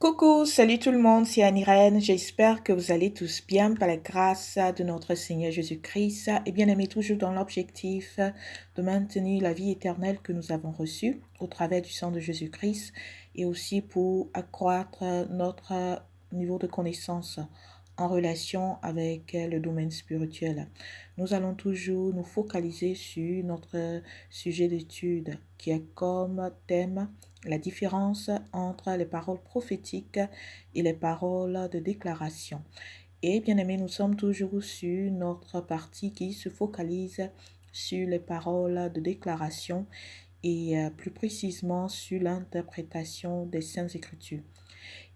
Coucou, salut tout le monde, c'est Anirène. J'espère que vous allez tous bien par la grâce de notre Seigneur Jésus-Christ et bien aimé toujours dans l'objectif de maintenir la vie éternelle que nous avons reçue au travers du sang de Jésus-Christ et aussi pour accroître notre niveau de connaissance en relation avec le domaine spirituel. Nous allons toujours nous focaliser sur notre sujet d'étude qui est comme thème la différence entre les paroles prophétiques et les paroles de déclaration. Et bien aimé, nous sommes toujours sur notre partie qui se focalise sur les paroles de déclaration et plus précisément sur l'interprétation des Saintes Écritures.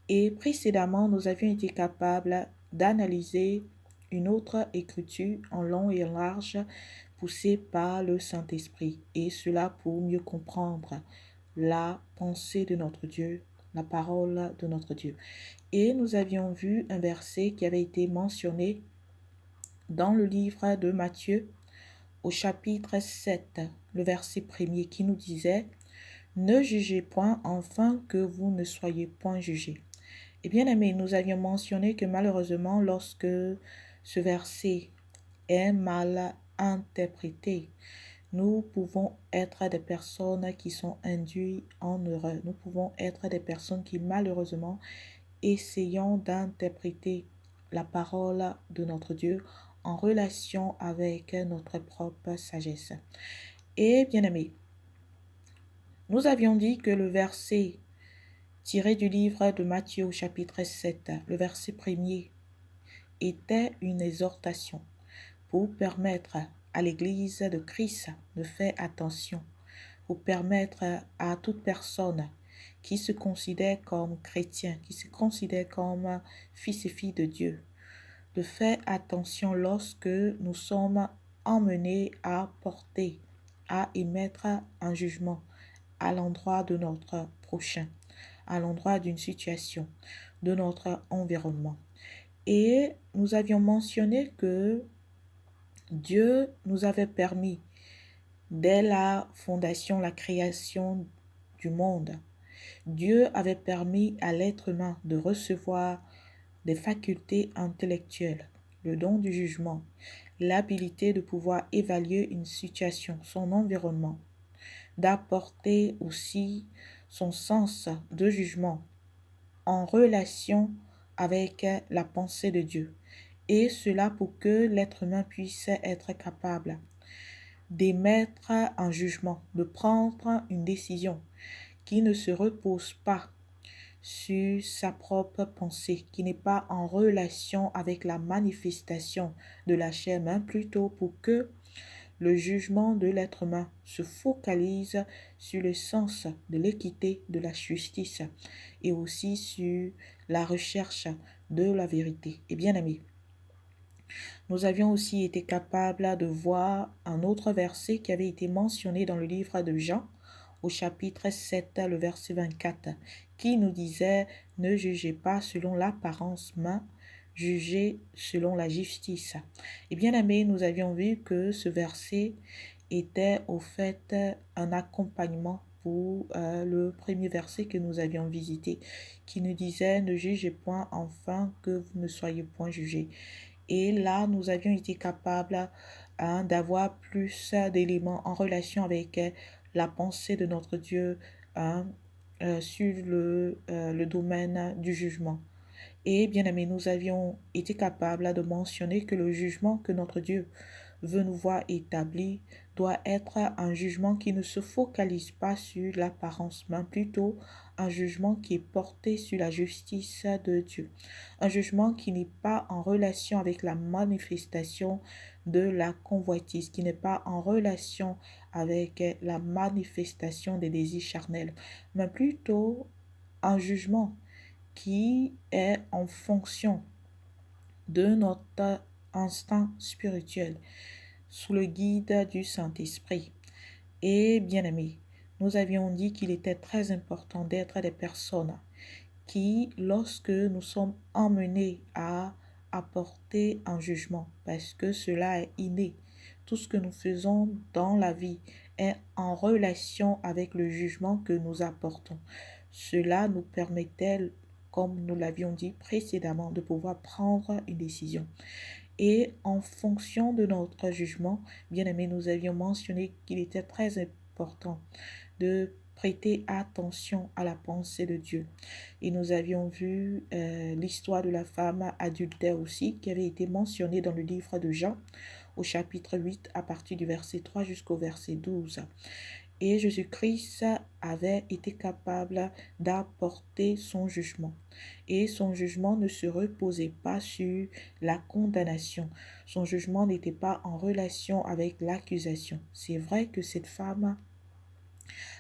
Et précédemment, nous avions été capables d'analyser une autre écriture en long et en large poussée par le Saint-Esprit, et cela pour mieux comprendre la pensée de notre Dieu, la parole de notre Dieu. Et nous avions vu un verset qui avait été mentionné dans le livre de Matthieu au chapitre 7, le verset premier qui nous disait « Ne jugez point afin que vous ne soyez point jugés ». Et bien aimé, nous avions mentionné que malheureusement, lorsque ce verset est mal interprété, nous pouvons être des personnes qui sont induites en erreur. Nous pouvons être des personnes qui malheureusement essayons d'interpréter la parole de notre Dieu en relation avec notre propre sagesse. Et bien aimé, nous avions dit que le verset tiré du livre de Matthieu au chapitre 7, le verset premier, était une exhortation pour permettre à l'Église de Christ de faire attention, pour permettre à toute personne qui se considère comme chrétien, qui se considère comme fils et filles de Dieu, de faire attention lorsque nous sommes emmenés à porter, à émettre un jugement à l'endroit de notre prochain, à l'endroit d'une situation, de notre environnement. Et nous avions mentionné que Dieu nous avait permis, dès la fondation, la création du monde, Dieu avait permis à l'être humain de recevoir des facultés intellectuelles, le don du jugement, l'habilité de pouvoir évaluer une situation, son environnement, d'apporter aussi son sens de jugement en relation avec la pensée de Dieu. Et cela pour que l'être humain puisse être capable d'émettre un jugement, de prendre une décision qui ne se repose pas sur sa propre pensée, qui n'est pas en relation avec la manifestation de la chair, mais plutôt pour que le jugement de l'être humain se focalise sur le sens de l'équité, de la justice et aussi sur la recherche de la vérité. Et bien aimé, nous avions aussi été capables de voir un autre verset qui avait été mentionné dans le livre de Jean, au chapitre 7, le verset 24, qui nous disait « Ne jugez pas selon l'apparence, mais jugez selon la justice ». Et bien aimé, nous avions vu que ce verset était au fait un accompagnement pour le premier verset que nous avions visité, qui nous disait « Ne jugez point afin que vous ne soyez point jugés ». Et là, nous avions été capables d'avoir plus d'éléments en relation avec la pensée de notre Dieu hein, sur le domaine du jugement. Et bien aimé, nous avions été capables de mentionner que le jugement que notre Dieu veut nous voir établi doit être un jugement qui ne se focalise pas sur l'apparence, mais plutôt un jugement qui est porté sur la justice de Dieu. Un jugement qui n'est pas en relation avec la manifestation de la convoitise, qui n'est pas en relation avec la manifestation des désirs charnels, mais plutôt un jugement qui est en fonction de notre instinct spirituel, sous le guide du Saint-Esprit. Et bien aimé, nous avions dit qu'il était très important d'être des personnes qui, lorsque nous sommes emmenés à apporter un jugement, parce que cela est inné, tout ce que nous faisons dans la vie est en relation avec le jugement que nous apportons. Cela nous permettait comme nous l'avions dit précédemment, de pouvoir prendre une décision. Et en fonction de notre jugement, bien aimé, nous avions mentionné qu'il était très important de prêter attention à la pensée de Dieu. Et nous avions vu l'histoire de la femme adultère aussi, qui avait été mentionnée dans le livre de Jean, au chapitre 8, à partir du verset 3 jusqu'au verset 12. Et Jésus-Christ avait été capable d'apporter son jugement. Et son jugement ne se reposait pas sur la condamnation. Son jugement n'était pas en relation avec l'accusation. C'est vrai que cette femme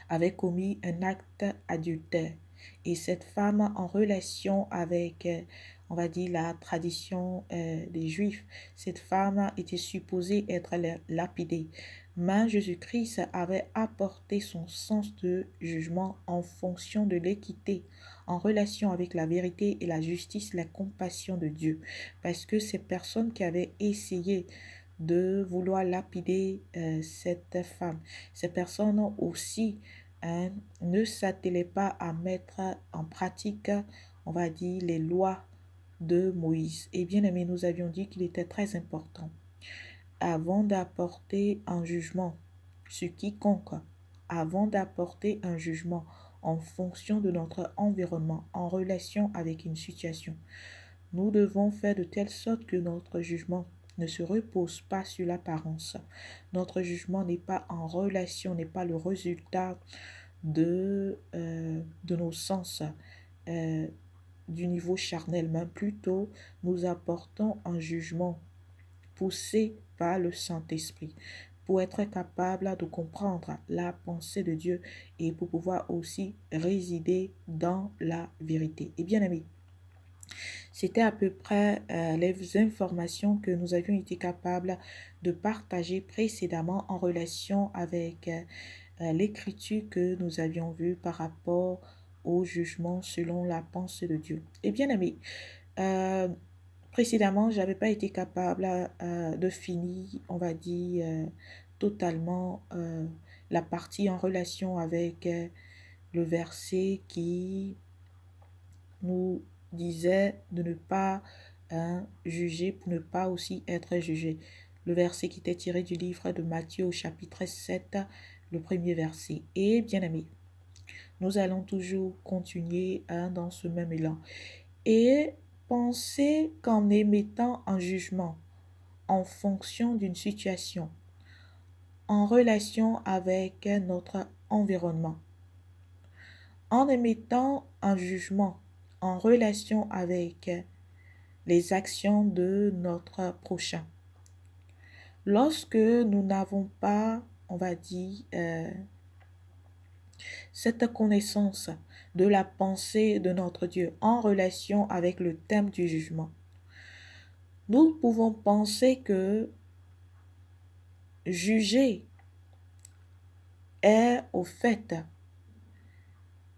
avait commis un acte adultère. Et cette femme, en relation avec, on va dire, la tradition des Juifs, cette femme était supposée être lapidée. Mais Jésus-Christ avait apporté son sens de jugement en fonction de l'équité, en relation avec la vérité et la justice, la compassion de Dieu. Parce que ces personnes qui avaient essayé de vouloir lapider cette femme, ces personnes aussi ne s'attelaient pas à mettre en pratique, on va dire, les lois de Moïse. Et bien aimé, nous avions dit qu'il était très important, avant d'apporter un jugement sur quiconque, avant d'apporter un jugement en fonction de notre environnement, en relation avec une situation, nous devons faire de telle sorte que notre jugement ne se repose pas sur l'apparence. Notre jugement n'est pas en relation, n'est pas le résultat de nos sens, euh, du niveau charnel, mais plutôt nous apportons un jugement poussé par le Saint-Esprit pour être capable de comprendre la pensée de Dieu et pour pouvoir aussi résider dans la vérité. Et bien amis, c'était à peu près les informations que nous avions été capables de partager précédemment en relation avec l'écriture que nous avions vue par rapport au jugement selon la pensée de Dieu. Et bien aimé, euh, précédemment, je n'avais pas été capable de finir, on va dire, totalement la partie en relation avec le verset qui nous disait de ne pas juger pour ne pas aussi être jugé. Le verset qui était tiré du livre de Matthieu au chapitre 7, le premier verset. Et bien aimé, nous allons toujours continuer dans ce même élan. Et penser qu'en émettant un jugement en fonction d'une situation, en relation avec notre environnement, en émettant un jugement en relation avec les actions de notre prochain. Lorsque nous n'avons pas, on va dire, cette connaissance de la pensée de notre Dieu en relation avec le thème du jugement, nous pouvons penser que juger est au fait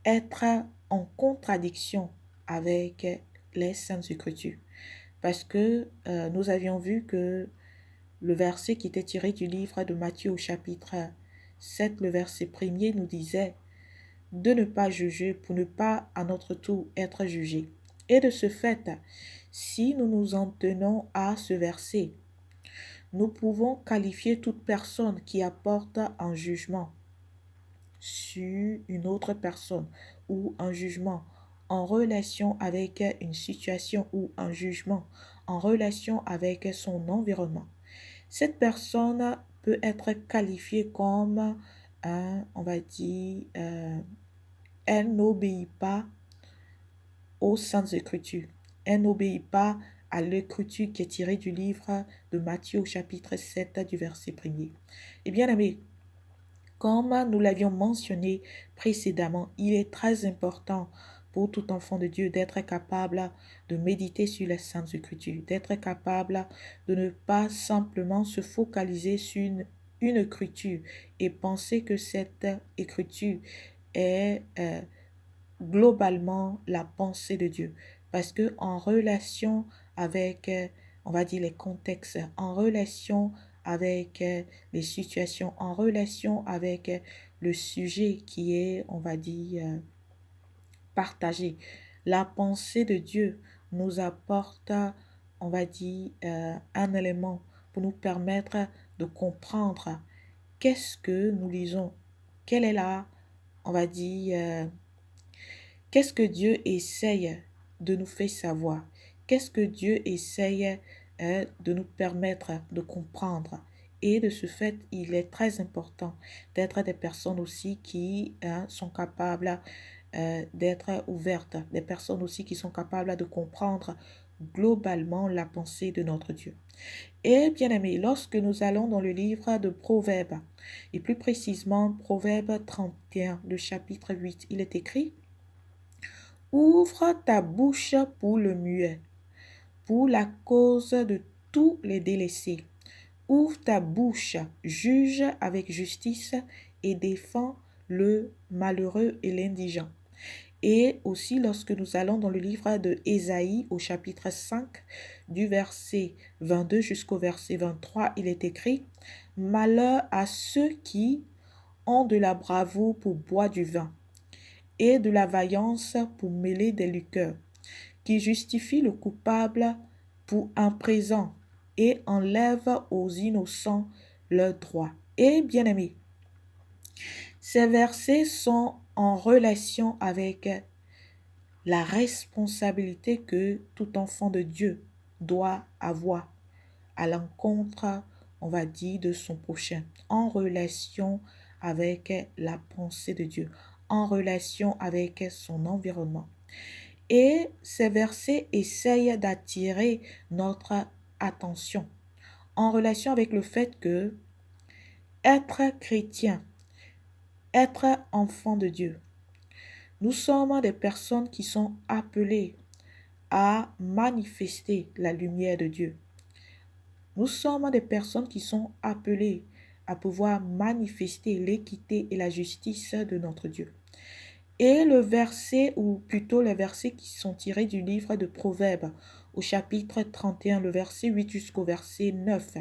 être en contradiction avec les Saintes Écritures. Parce que nous avions vu que le verset qui était tiré du livre de Matthieu au chapitre 7, le verset premier nous disait de ne pas juger pour ne pas à notre tour être jugé. Et de ce fait, si nous nous en tenons à ce verset, nous pouvons qualifier toute personne qui apporte un jugement sur une autre personne ou un jugement en relation avec une situation ou un jugement en relation avec son environnement. Cette personne peut être qualifiée comme, on va dire, elle n'obéit pas aux Saintes Écritures. Elle n'obéit pas à l'écriture qui est tirée du livre de Matthieu au chapitre 7 du verset 1er. Et bien aimé, comme nous l'avions mentionné précédemment, il est très important pour tout enfant de Dieu d'être capable de méditer sur les Saintes Écritures, d'être capable de ne pas simplement se focaliser sur une écriture et penser que cette écriture est globalement la pensée de Dieu. Parce que en relation avec, on va dire, les contextes, en relation avec les situations, en relation avec le sujet qui est, on va dire, partagé, la pensée de Dieu nous apporte, on va dire, un élément pour nous permettre de comprendre qu'est-ce que nous lisons, quelle est on va dire, qu'est-ce que Dieu essaye de nous faire savoir, qu'est-ce que Dieu essaye de nous permettre de comprendre. Et de ce fait, il est très important d'être des personnes aussi qui sont capables d'être ouvertes, des personnes aussi qui sont capables de comprendre globalement la pensée de notre Dieu. Et bien aimé, lorsque nous allons dans le livre de Proverbes, et plus précisément Proverbe 31, le chapitre 8, il est écrit: Ouvre ta bouche pour le muet, pour la cause de tous les délaissés. Ouvre ta bouche, juge avec justice et défends le malheureux et l'indigent. Et aussi lorsque nous allons dans le livre de Ésaïe au chapitre 5 du verset 22 jusqu'au verset 23, il est écrit: Malheur à ceux qui ont de la bravoure pour boire du vin et de la vaillance pour mêler des liqueurs, qui justifient le coupable pour un présent et enlèvent aux innocents leurs droits. Et bien aimés, ces versets sont en relation avec la responsabilité que tout enfant de Dieu doit avoir à l'encontre, on va dire, de son prochain, en relation avec la pensée de Dieu, en relation avec son environnement. Et ces versets essayent d'attirer notre attention en relation avec le fait que être chrétien, être enfant de Dieu, nous sommes des personnes qui sont appelées à manifester la lumière de Dieu. Nous sommes des personnes qui sont appelées à pouvoir manifester l'équité et la justice de notre Dieu. Et le verset, ou plutôt les versets qui sont tirés du livre de Proverbes, au chapitre 31, le verset 8 jusqu'au verset 9,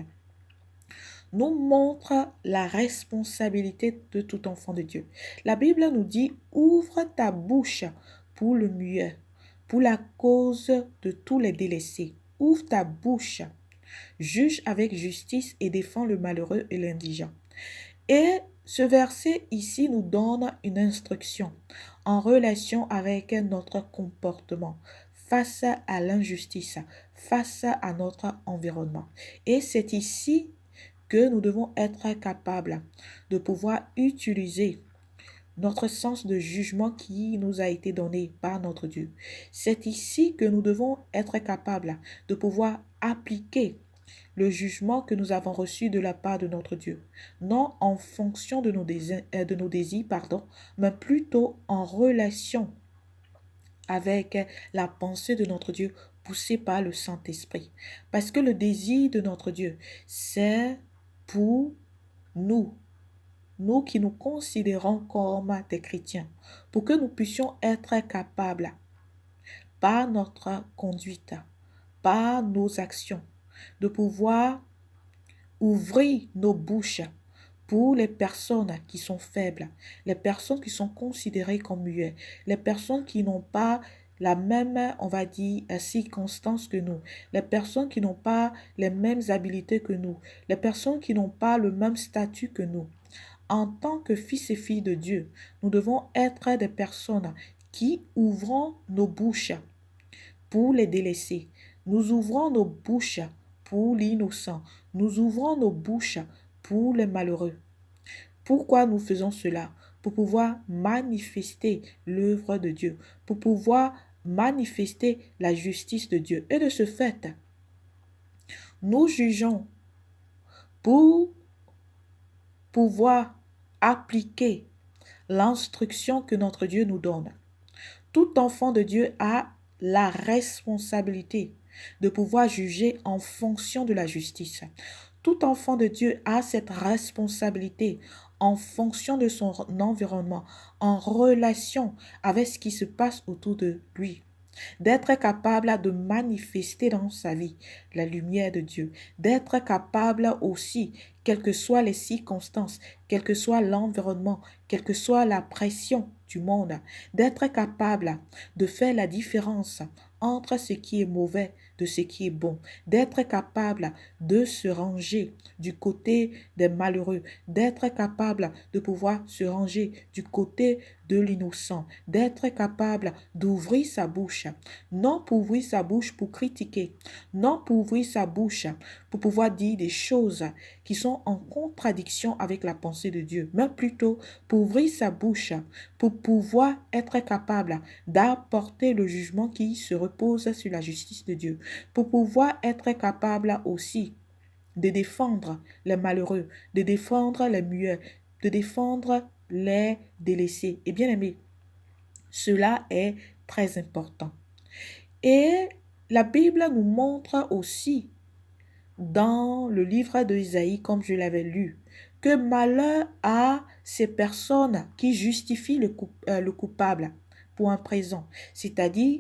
nous montre la responsabilité de tout enfant de Dieu. La Bible nous dit: ouvre ta bouche pour le muet, pour la cause de tous les délaissés. Ouvre ta bouche, juge avec justice et défends le malheureux et l'indigent. Et ce verset ici nous donne une instruction en relation avec notre comportement face à l'injustice, face à notre environnement. Et c'est ici que nous devons être capables de pouvoir utiliser notre sens de jugement qui nous a été donné par notre Dieu. C'est ici que nous devons être capables de pouvoir appliquer le jugement que nous avons reçu de la part de notre Dieu, non en fonction de nos désirs, mais plutôt en relation avec la pensée de notre Dieu poussée par le Saint-Esprit. Parce que le désir de notre Dieu, c'est pour nous, nous qui nous considérons comme des chrétiens, pour que nous puissions être capables, par notre conduite, par nos actions, de pouvoir ouvrir nos bouches pour les personnes qui sont faibles, les personnes qui sont considérées comme muettes, les personnes qui n'ont pas la même, on va dire, circonstance que nous, les personnes qui n'ont pas les mêmes habilités que nous, les personnes qui n'ont pas le même statut que nous. En tant que fils et filles de Dieu, nous devons être des personnes qui ouvrons nos bouches pour les délaissés. Nous ouvrons nos bouches pour l'innocent. Nous ouvrons nos bouches pour les malheureux. Pourquoi nous faisons cela? Pour pouvoir manifester l'œuvre de Dieu, pour pouvoir manifester la justice de Dieu. Et de ce fait, nous jugeons pour pouvoir appliquer l'instruction que notre Dieu nous donne. Tout enfant de Dieu a la responsabilité de pouvoir juger en fonction de la justice. Tout enfant de Dieu a cette responsabilité en fonction de son environnement, en relation avec ce qui se passe autour de lui. D'être capable de manifester dans sa vie la lumière de Dieu, d'être capable aussi, quelles que soient les circonstances, quel que soit l'environnement, quelle que soit la pression du monde, d'être capable de faire la différence entre ce qui est mauvais de ce qui est bon, d'être capable de se ranger du côté des malheureux, d'être capable de pouvoir se ranger du côté de l'innocent, d'être capable d'ouvrir sa bouche, non pour ouvrir sa bouche pour critiquer, non pour ouvrir sa bouche pour pouvoir dire des choses qui sont en contradiction avec la pensée de Dieu, mais plutôt pour ouvrir sa bouche pour pouvoir être capable d'apporter le jugement qui se repose sur la justice de Dieu, pour pouvoir être capable aussi de défendre les malheureux, de défendre les muets, de défendre les délaissés. Et bien aimé, cela est très important. Et la Bible nous montre aussi dans le livre d'Isaïe, comme je l'avais lu, que malheur à ces personnes qui justifient le coupable pour un présent, c'est-à-dire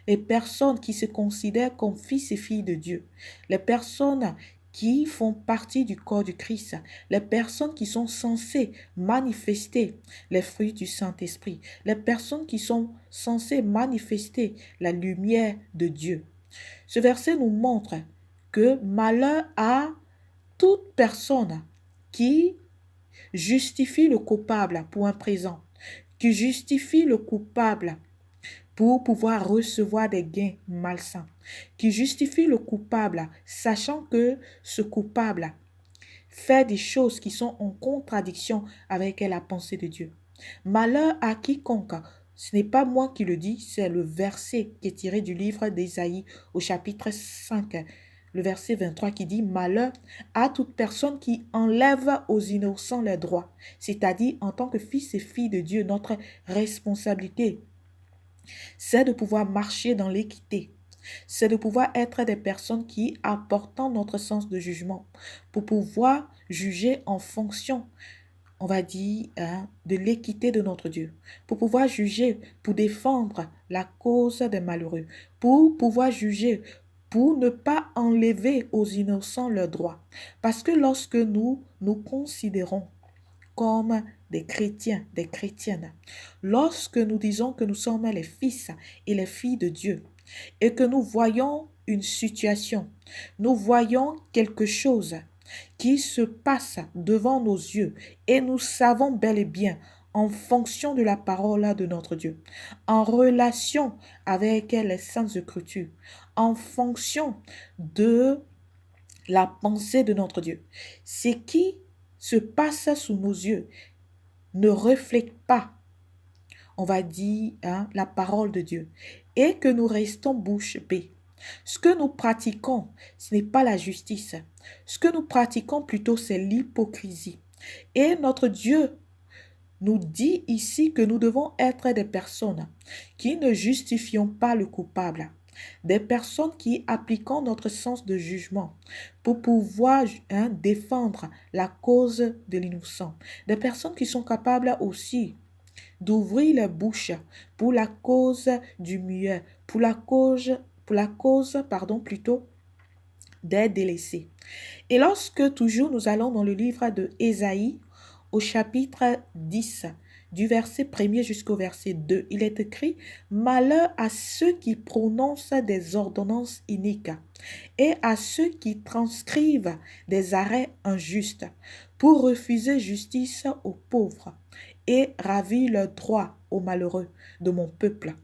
les personnes qui se considèrent comme fils et filles de Dieu, les personnes qui font partie du corps du Christ, les personnes qui sont censées manifester les fruits du Saint-Esprit, les personnes qui sont censées manifester la lumière de Dieu. Ce verset nous montre que malheur à toute personne qui justifie le coupable pour un présent, qui justifie le coupable pour pouvoir recevoir des gains malsains, qui justifie le coupable sachant que ce coupable fait des choses qui sont en contradiction avec la pensée de Dieu. Malheur à quiconque. Ce n'est pas moi qui le dis, c'est le verset qui est tiré du livre d'Ésaïe au chapitre 5, le verset 23 qui dit « Malheur à toute personne qui enlève aux innocents leurs droits », c'est-à-dire en tant que fils et filles de Dieu, notre responsabilité, c'est de pouvoir marcher dans l'équité, c'est de pouvoir être des personnes qui apportent notre sens de jugement pour pouvoir juger en fonction, on va dire, de l'équité de notre Dieu, pour pouvoir juger, pour défendre la cause des malheureux, pour pouvoir juger, pour ne pas enlever aux innocents leurs droits. Parce que lorsque nous nous considérons comme des chrétiens, des chrétiennes, lorsque nous disons que nous sommes les fils et les filles de Dieu, et que nous voyons une situation, nous voyons quelque chose qui se passe devant nos yeux et nous savons bel et bien en fonction de la parole de notre Dieu, en relation avec les saintes écritures, en fonction de la pensée de notre Dieu. Ce qui se passe sous nos yeux ne reflète pas, on va dire, la parole de Dieu, et que nous restons bouche bée. Ce que nous pratiquons, ce n'est pas la justice. Ce que nous pratiquons plutôt, c'est l'hypocrisie. Et notre Dieu nous dit ici que nous devons être des personnes qui ne justifions pas le coupable, des personnes qui appliquons notre sens de jugement pour pouvoir défendre la cause de l'innocent, des personnes qui sont capables aussi d'ouvrir la bouche pour la cause du muet, pour la cause, plutôt, des délaissés. Et lorsque toujours nous allons dans le livre de Ésaïe, au chapitre 10, du verset 1er jusqu'au verset 2, il est écrit « Malheur à ceux qui prononcent des ordonnances iniques et à ceux qui transcrivent des arrêts injustes pour refuser justice aux pauvres et ravir leurs droits aux malheureux de mon peuple,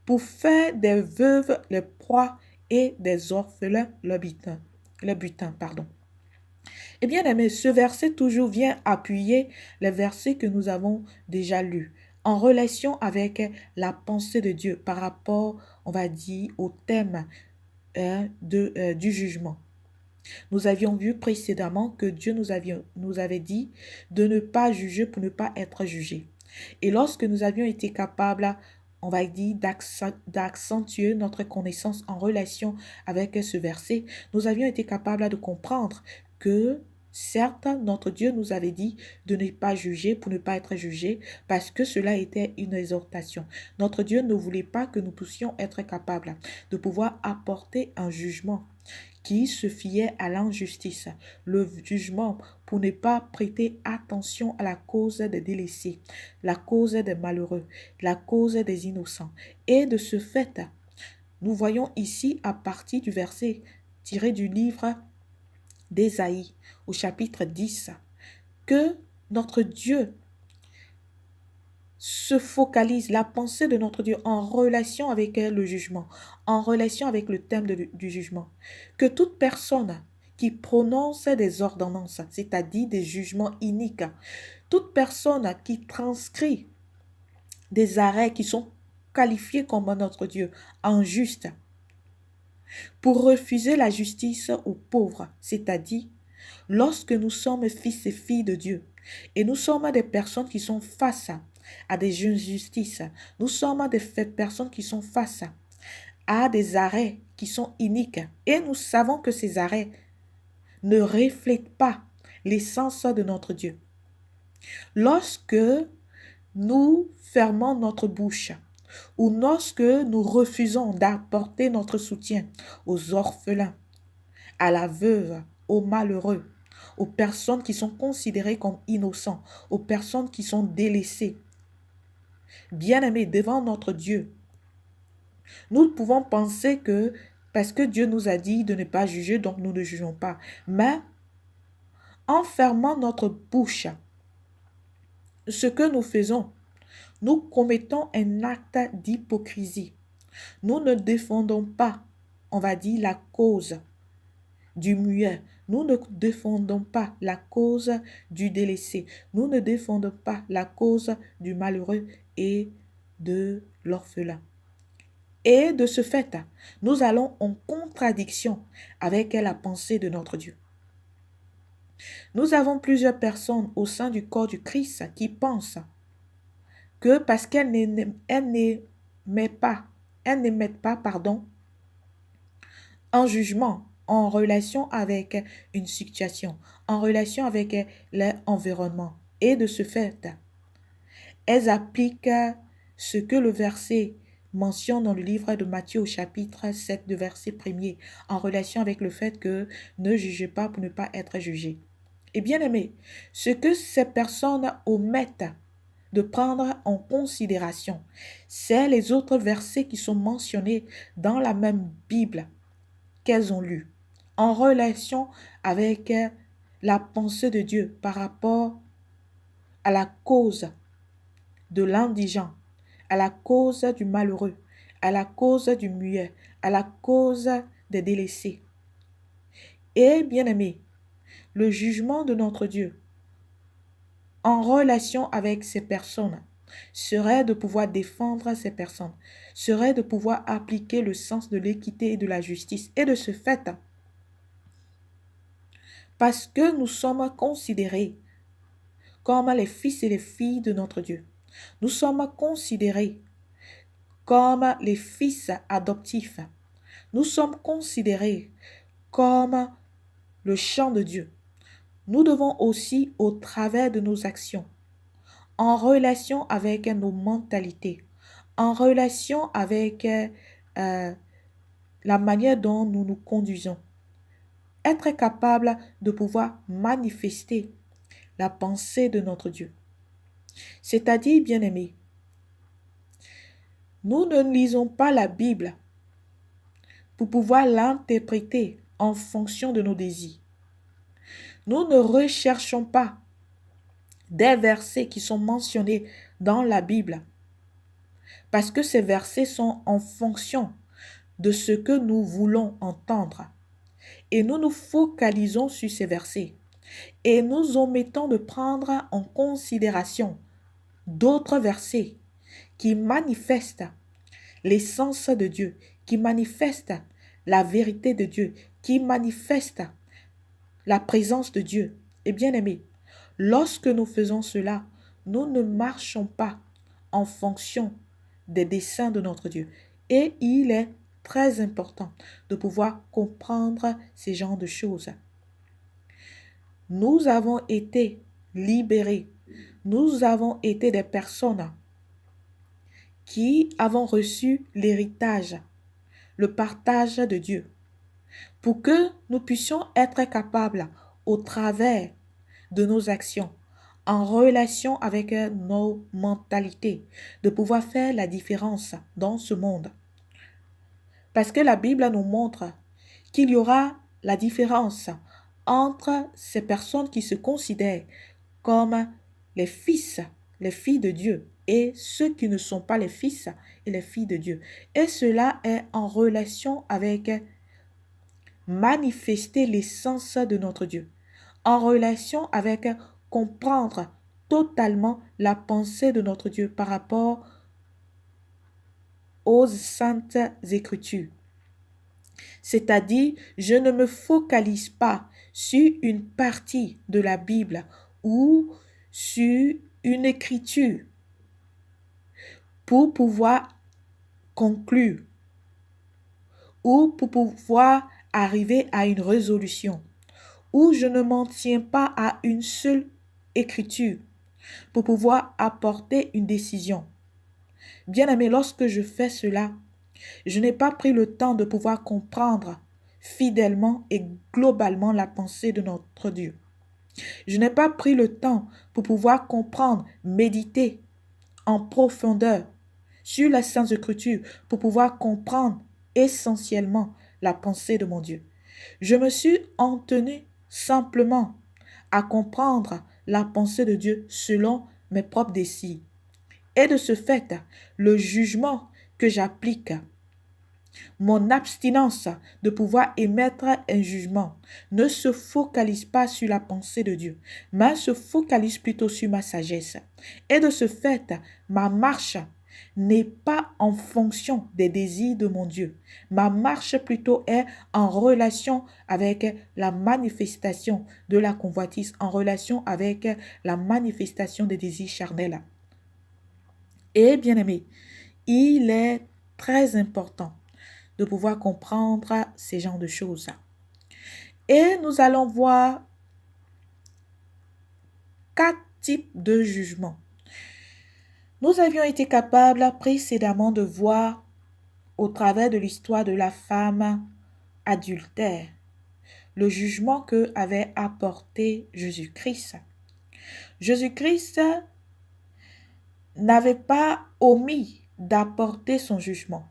pour faire des veuves les proies et des orphelins le butin. Eh bien aimé, ce verset toujours vient appuyer les versets que nous avons déjà lus en relation avec la pensée de Dieu par rapport, on va dire, au thème du jugement. Nous avions vu précédemment que Dieu nous avait dit de ne pas juger pour ne pas être jugé. Et lorsque nous avions été capables, on va dire, d'accentuer notre connaissance en relation avec ce verset, nous avions été capables de comprendre que certes, notre Dieu nous avait dit de ne pas juger pour ne pas être jugé parce que cela était une exhortation. Notre Dieu ne voulait pas que nous puissions être capables de pouvoir apporter un jugement qui se fiait à l'injustice, le jugement pour ne pas prêter attention à la cause des délaissés, la cause des malheureux, la cause des innocents. Et de ce fait, nous voyons ici à partir du verset tiré du livre d'Ésaïe au chapitre 10 que notre Dieu se focalise, la pensée de notre Dieu en relation avec le jugement, en relation avec le thème du jugement. Que toute personne qui prononce des ordonnances, c'est-à-dire des jugements iniques, toute personne qui transcrit des arrêts qui sont qualifiés comme notre Dieu injustes, pour refuser la justice aux pauvres, c'est-à-dire lorsque nous sommes fils et filles de Dieu et nous sommes des personnes qui sont face à des injustices, nous sommes des personnes qui sont face à des arrêts qui sont iniques et nous savons que ces arrêts ne reflètent pas l'essence de notre Dieu. Lorsque nous fermons notre bouche ou lorsque nous refusons d'apporter notre soutien aux orphelins, à la veuve, aux malheureux, aux personnes qui sont considérées comme innocents, aux personnes qui sont délaissées. Bien-aimés, devant notre Dieu, nous pouvons penser que parce que Dieu nous a dit de ne pas juger, donc nous ne jugeons pas. Mais en fermant notre bouche, ce que nous faisons, nous commettons un acte d'hypocrisie. Nous ne défendons pas, on va dire, la cause du muet. Nous ne défendons pas la cause du délaissé. Nous ne défendons pas la cause du malheureux et de l'orphelin. Et de ce fait, nous allons en contradiction avec la pensée de notre Dieu. Nous avons plusieurs personnes au sein du corps du Christ qui pensent que parce qu'elles n'émettent pas, un jugement en relation avec une situation, en relation avec l'environnement. Et de ce fait, elles appliquent ce que le verset mentionne dans le livre de Matthieu au chapitre 7, de verset 1er, en relation avec le fait que ne jugez pas pour ne pas être jugé. Et bien aimé, ce que ces personnes omettent de prendre en considération, c'est les autres versets qui sont mentionnés dans la même Bible qu'elles ont lus, en relation avec la pensée de Dieu par rapport à la cause de l'indigent, à la cause du malheureux, à la cause du muet, à la cause des délaissés. Et bien aimé, le jugement de notre Dieu en relation avec ces personnes serait de pouvoir défendre ces personnes, serait de pouvoir appliquer le sens de l'équité et de la justice. Et de ce fait, parce que nous sommes considérés comme les fils et les filles de notre Dieu, nous sommes considérés comme les fils adoptifs, nous sommes considérés comme le champ de Dieu. Nous devons aussi, au travers de nos actions, en relation avec nos mentalités, en relation avec la manière dont nous nous conduisons, être capable de pouvoir manifester la pensée de notre Dieu. C'est-à-dire, bien-aimés, nous ne lisons pas la Bible pour pouvoir l'interpréter en fonction de nos désirs. Nous ne recherchons pas des versets qui sont mentionnés dans la Bible parce que ces versets sont en fonction de ce que nous voulons entendre. Et nous nous focalisons sur ces versets et nous omettons de prendre en considération d'autres versets qui manifestent l'essence de Dieu, qui manifestent la vérité de Dieu, qui manifestent la présence de Dieu. Et bien aimé, lorsque nous faisons cela, nous ne marchons pas en fonction des desseins de notre Dieu. Et il est très important de pouvoir comprendre ces genres de choses. Nous avons été libérés. Nous avons été des personnes qui avons reçu l'héritage, le partage de Dieu. pour que nous puissions être capables, au travers de nos actions, en relation avec nos mentalités, de pouvoir faire la différence dans ce monde. Parce que la Bible nous montre qu'il y aura la différence entre ces personnes qui se considèrent comme les fils, les filles de Dieu, et ceux qui ne sont pas les fils et les filles de Dieu. Et cela est en relation avec manifester l'essence de notre Dieu, en relation avec comprendre totalement la pensée de notre Dieu par rapport aux saintes écritures. C'est-à-dire, je ne me focalise pas sur une partie de la Bible ou sur une écriture pour pouvoir conclure ou pour pouvoir arriver à une résolution, ou je ne m'en tiens pas à une seule écriture pour pouvoir apporter une décision. Bien aimé, lorsque je fais cela, je n'ai pas pris le temps de pouvoir comprendre fidèlement et globalement la pensée de notre Dieu. Je n'ai pas pris le temps pour pouvoir comprendre, méditer en profondeur sur la Sainte Écriture pour pouvoir comprendre essentiellement la pensée de mon Dieu. Je me suis en tenu simplement à comprendre la pensée de Dieu selon mes propres désirs. Et de ce fait, le jugement que j'applique, mon abstinence de pouvoir émettre un jugement ne se focalise pas sur la pensée de Dieu, mais se focalise plutôt sur ma sagesse. Et de ce fait, ma marche n'est pas en fonction des désirs de mon Dieu. Ma marche plutôt est en relation avec la manifestation de la convoitise, en relation avec la manifestation des désirs charnels. Et bien aimé, il est très important de pouvoir comprendre ces genres de choses. Et nous allons voir 4 types de jugements. Nous avions été capables précédemment de voir au travers de l'histoire de la femme adultère le jugement que avait apporté Jésus-Christ. Jésus-Christ n'avait pas omis d'apporter son jugement.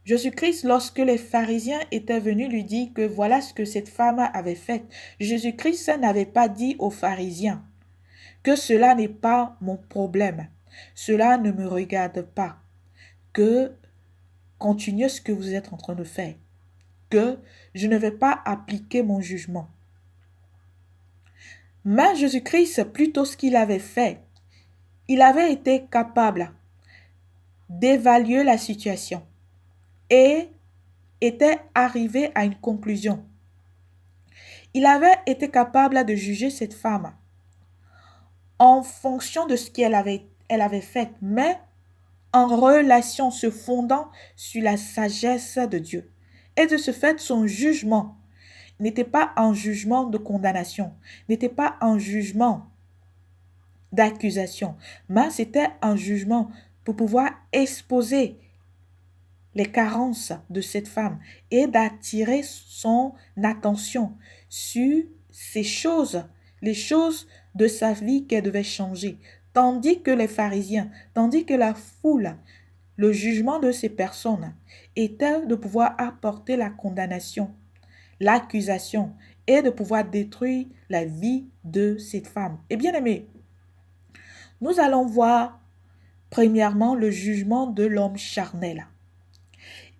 Jésus-Christ, lorsque les pharisiens étaient venus lui dire que voilà ce que cette femme avait fait, Jésus-Christ n'avait pas dit aux pharisiens que cela n'est pas mon problème, cela ne me regarde pas, que continuez ce que vous êtes en train de faire, que je ne vais pas appliquer mon jugement. Mais Jésus-Christ, plutôt ce qu'il avait fait, il avait été capable d'évaluer la situation et était arrivé à une conclusion. Il avait été capable de juger cette femme en fonction de ce qu'elle avait fait, mais en relation se fondant sur la sagesse de Dieu. Et de ce fait, son jugement n'était pas un jugement de condamnation, n'était pas un jugement d'accusation, mais c'était un jugement pour pouvoir exposer les carences de cette femme et d'attirer son attention sur ces choses, les choses de sa vie qu'elle devait changer. Tandis que les pharisiens, tandis que la foule, le jugement de ces personnes était de pouvoir apporter la condamnation, l'accusation et de pouvoir détruire la vie de cette femme. Et bien aimé, nous allons voir premièrement le jugement de l'homme charnel.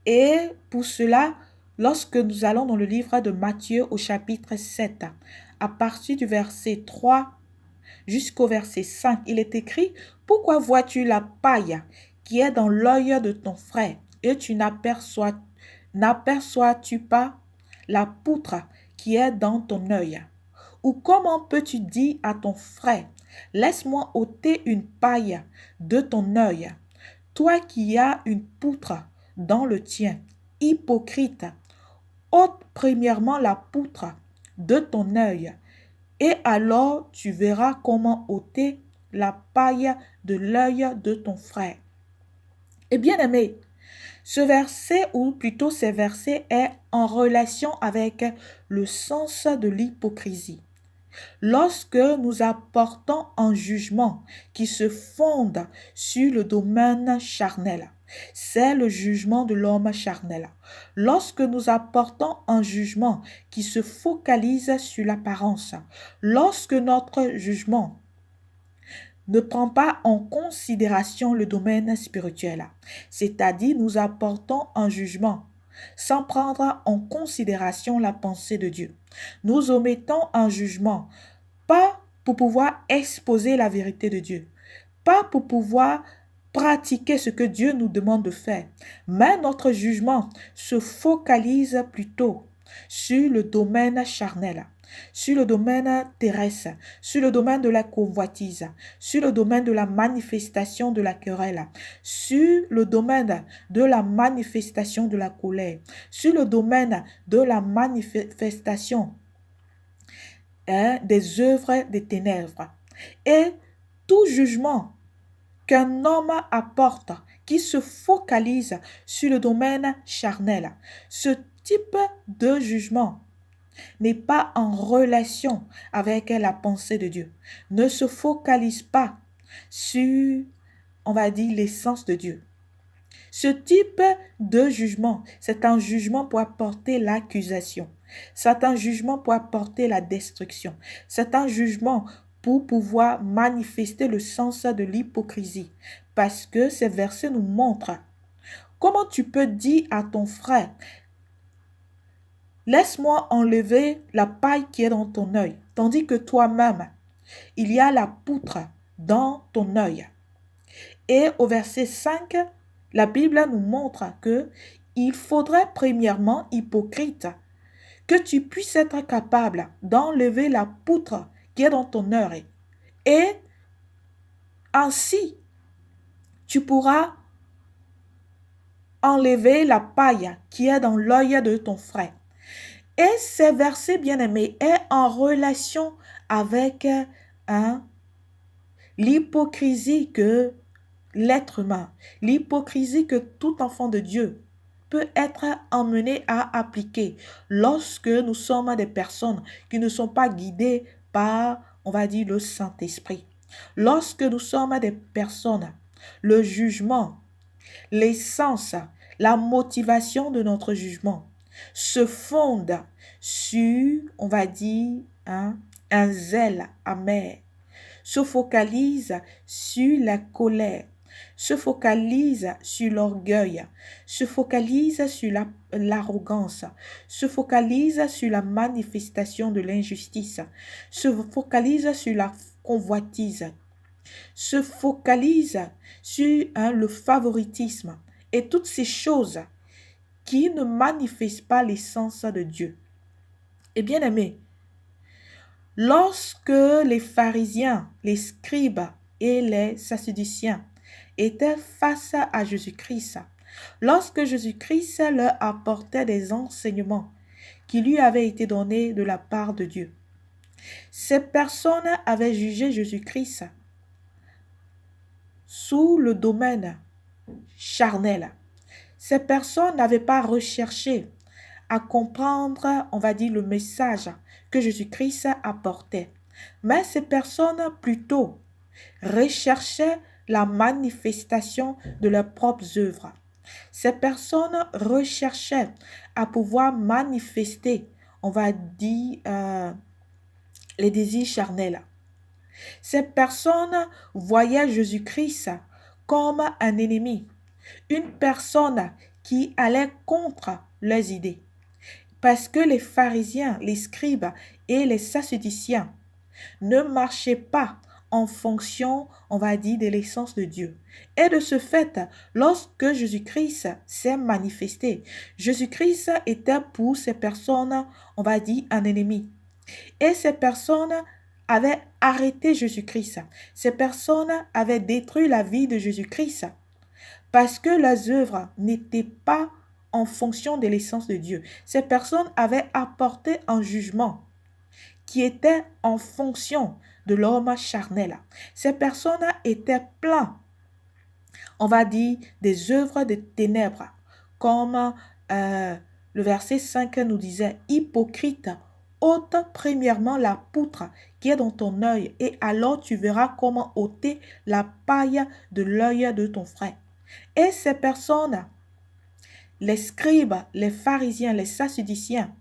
Et pour cela, lorsque nous allons dans le livre de Matthieu au chapitre 7, à partir du verset 3 jusqu'au verset 5, il est écrit: « Pourquoi vois-tu la paille qui est dans l'œil de ton frère et tu n'aperçois-tu pas la poutre qui est dans ton œil? Ou comment peux-tu dire à ton frère: laisse-moi ôter une paille de ton œil, toi qui as une poutre dans le tien? Hypocrite, ôte premièrement la poutre de ton œil, et alors tu verras comment ôter la paille de l'œil de ton frère. » Et bien aimé, Ce verset, ou plutôt ces versets, est en relation avec le sens de l'hypocrisie. Lorsque nous apportons un jugement qui se fonde sur le domaine charnel, c'est le jugement de l'homme charnel. Lorsque nous apportons un jugement qui se focalise sur l'apparence, lorsque notre jugement ne prend pas en considération le domaine spirituel, c'est-à-dire nous apportons un jugement sans prendre en considération la pensée de Dieu. Nous omettons un jugement, pas pour pouvoir exposer la vérité de Dieu, pas pour pouvoir pratiquer ce que Dieu nous demande de faire, mais notre jugement se focalise plutôt sur le domaine charnel, sur le domaine terrestre, sur le domaine de la convoitise, sur le domaine de la manifestation de la querelle, sur le domaine de la manifestation de la colère, sur le domaine de la manifestation des œuvres des ténèbres. Et tout jugement qu'un homme apporte qui se focalise sur le domaine charnel, ce type de jugement n'est pas en relation avec la pensée de Dieu, ne se focalise pas sur, on va dire, l'essence de Dieu. Ce type de jugement, c'est un jugement pour apporter l'accusation. C'est un jugement pour apporter la destruction. C'est un jugement pour pouvoir manifester le sens de l'hypocrisie. Parce que ces versets nous montrent comment tu peux dire à ton frère, laisse-moi enlever la paille qui est dans ton œil, tandis que toi-même, il y a la poutre dans ton œil. Et au verset 5, la Bible nous montre que il faudrait premièrement, hypocrite, que tu puisses être capable d'enlever la poutre qui est dans ton œil. Et ainsi, tu pourras enlever la paille qui est dans l'œil de ton frère. Et ces versets bien-aimés est en relation avec l'hypocrisie que l'être humain, l'hypocrisie que tout enfant de Dieu peut être emmené à appliquer lorsque nous sommes des personnes qui ne sont pas guidées par, on va dire, le Saint-Esprit. Lorsque nous sommes des personnes, le jugement, l'essence, la motivation de notre jugement se fonde sur, on va dire, un zèle amer, se focalise sur la colère, se focalise sur l'orgueil, se focalise sur l'arrogance, se focalise sur la manifestation de l'injustice, se focalise sur la convoitise, se focalise sur le favoritisme et toutes ces choses qui ne manifestent pas l'essence de Dieu. Et bien aimé, lorsque les pharisiens, les scribes et les sadduciens étaient face à Jésus-Christ, lorsque Jésus-Christ leur apportait des enseignements qui lui avaient été donnés de la part de Dieu, ces personnes avaient jugé Jésus-Christ sous le domaine charnel. Ces personnes n'avaient pas recherché à comprendre, on va dire, le message que Jésus-Christ apportait. Mais ces personnes plutôt recherchaient la manifestation de leurs propres œuvres. Ces personnes recherchaient à pouvoir manifester, on va dire, les désirs charnels. Ces personnes voyaient Jésus-Christ comme un ennemi, une personne qui allait contre leurs idées. Parce que les pharisiens, les scribes et les sadduciens ne marchaient pas en fonction, on va dire, de l'essence de Dieu. Et de ce fait, lorsque Jésus-Christ s'est manifesté, Jésus-Christ était pour ces personnes, on va dire, un ennemi. Et ces personnes avaient arrêté Jésus-Christ. Ces personnes avaient détruit la vie de Jésus-Christ parce que leurs œuvres n'étaient pas en fonction de l'essence de Dieu. Ces personnes avaient apporté un jugement qui était en fonction de l'homme charnel. Ces personnes étaient pleines, on va dire, des œuvres des ténèbres, comme le verset 5 nous disait, « Hypocrite, ôte premièrement la poutre qui est dans ton œil, et alors tu verras comment ôter la paille de l'œil de ton frère. » Et ces personnes, les scribes, les pharisiens, les sadduciens,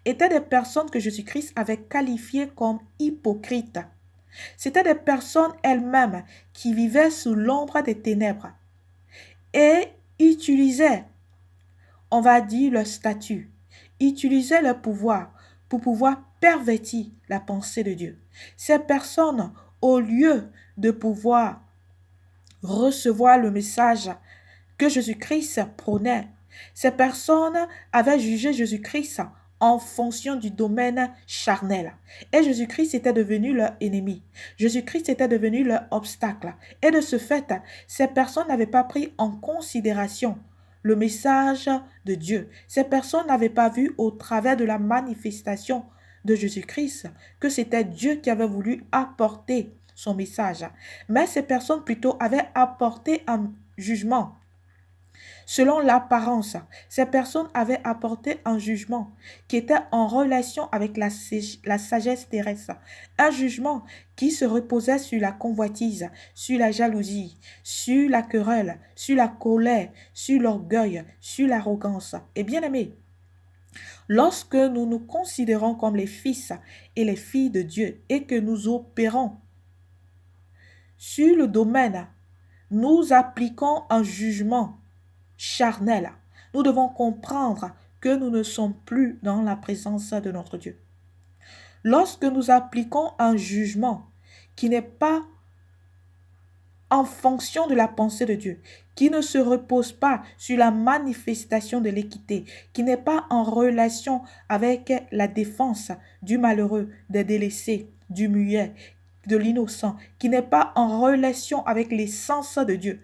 étaient des personnes que Jésus-Christ avait qualifiées comme hypocrites. C'étaient des personnes elles-mêmes qui vivaient sous l'ombre des ténèbres et utilisaient, on va dire, leur statut, utilisaient leur pouvoir pour pouvoir pervertir la pensée de Dieu. Ces personnes, au lieu de pouvoir recevoir le message que Jésus-Christ prônait, ces personnes avaient jugé Jésus-Christ en fonction du domaine charnel. Et Jésus-Christ était devenu leur ennemi. Jésus-Christ était devenu leur obstacle. Et de ce fait, ces personnes n'avaient pas pris en considération le message de Dieu. Ces personnes n'avaient pas vu au travers de la manifestation de Jésus-Christ que c'était Dieu qui avait voulu apporter son message. Mais ces personnes plutôt avaient apporté un jugement. Selon l'apparence, ces personnes avaient apporté un jugement qui était en relation avec la sagesse terrestre. Un jugement qui se reposait sur la convoitise, sur la jalousie, sur la querelle, sur la colère, sur l'orgueil, sur l'arrogance. Et bien aimé, lorsque nous nous considérons comme les fils et les filles de Dieu et que nous opérons sur le domaine, nous appliquons un jugement charnel. Nous devons comprendre que nous ne sommes plus dans la présence de notre Dieu. Lorsque nous appliquons un jugement qui n'est pas en fonction de la pensée de Dieu, qui ne se repose pas sur la manifestation de l'équité, qui n'est pas en relation avec la défense du malheureux, des délaissés, du muet, de l'innocent, qui n'est pas en relation avec l'essence de Dieu.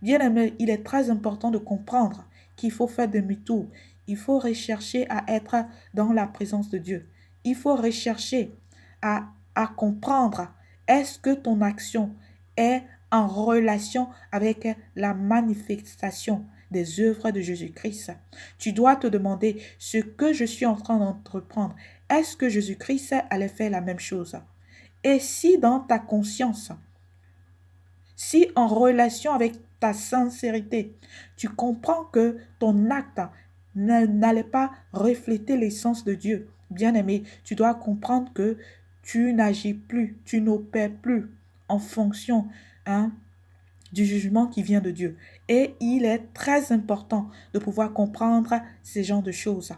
Bien-aimé, il est très important de comprendre qu'il faut faire demi-tour. Il faut rechercher à être dans la présence de Dieu. Il faut rechercher à comprendre, est-ce que ton action est en relation avec la manifestation des œuvres de Jésus-Christ. Tu dois te demander, ce que je suis en train d'entreprendre, est-ce que Jésus-Christ allait faire la même chose? Et si dans ta conscience, si en relation avec ta sincérité, tu comprends que ton acte n'allait pas refléter l'essence de Dieu, bien-aimé, tu dois comprendre que tu n'agis plus, tu n'opères plus en fonction du jugement qui vient de Dieu. Et il est très important de pouvoir comprendre ces genres de choses.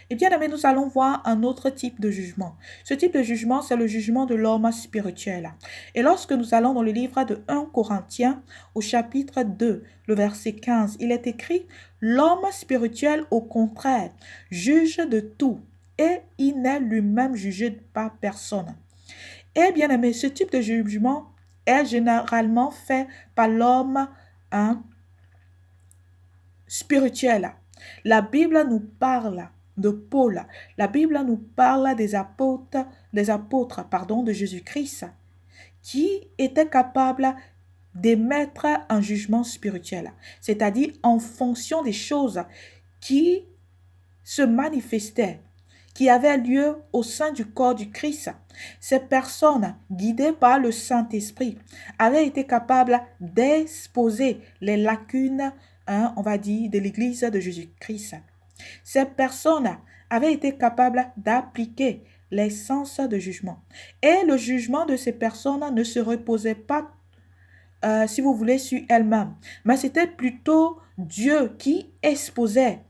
Et bien aimé, nous allons voir un autre type de jugement. Ce type de jugement, c'est le jugement de l'homme spirituel. Et lorsque nous allons dans le livre de 1 Corinthiens, au chapitre 2, le verset 15, il est écrit, « L'homme spirituel, au contraire, juge de tout, et il n'est lui-même jugé par personne. » Et bien aimé, ce type de jugement est généralement fait par l'homme spirituel. La Bible nous parle de Paul. La Bible nous parle des apôtres de Jésus-Christ qui étaient capables d'émettre un jugement spirituel, c'est-à-dire en fonction des choses qui se manifestaient, qui avaient lieu au sein du corps du Christ. Ces personnes, guidées par le Saint-Esprit, avaient été capables d'exposer les lacunes, on va dire, de l'Église de Jésus-Christ. Ces personnes avaient été capables d'appliquer l'essence de jugement. Et le jugement de ces personnes ne se reposait pas, si vous voulez, sur elles-mêmes, mais c'était plutôt Dieu qui exposait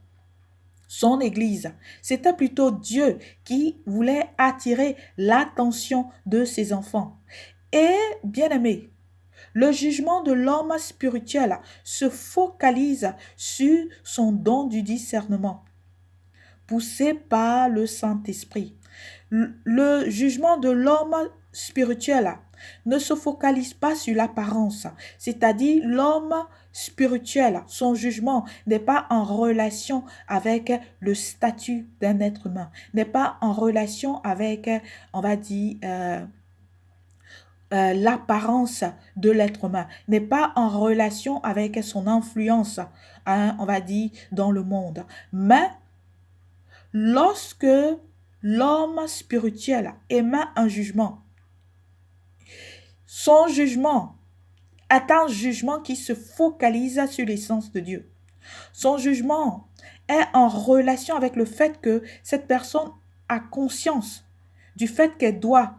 son Église. C'était plutôt Dieu qui voulait attirer l'attention de ses enfants. Et bien aimé, le jugement de l'homme spirituel se focalise sur son don du discernement, poussé par le Saint-Esprit. Le jugement de l'homme spirituel ne se focalise pas sur l'apparence, c'est-à-dire l'homme spirituel, son jugement n'est pas en relation avec le statut d'un être humain, n'est pas en relation avec, on va dire, l'apparence de l'être humain, n'est pas en relation avec son influence, on va dire, dans le monde. Mais lorsque l'homme spirituel émet un jugement, son jugement est un jugement qui se focalise sur l'essence de Dieu. Son jugement est en relation avec le fait que cette personne a conscience du fait qu'elle doit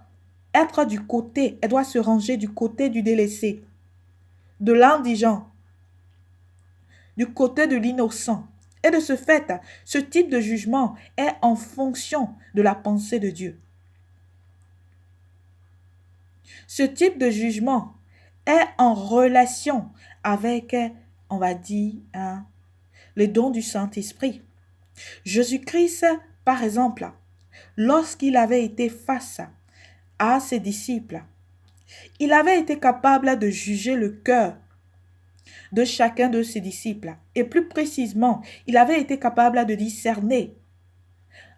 être du côté, elle doit se ranger du côté du délaissé, de l'indigent, du côté de l'innocent. Et de ce fait, ce type de jugement est en fonction de la pensée de Dieu. Ce type de jugement est en relation avec, on va dire, les dons du Saint-Esprit. Jésus-Christ, par exemple, lorsqu'il avait été face à ses disciples, il avait été capable de juger le cœur de chacun de ses disciples. Et plus précisément, il avait été capable de discerner,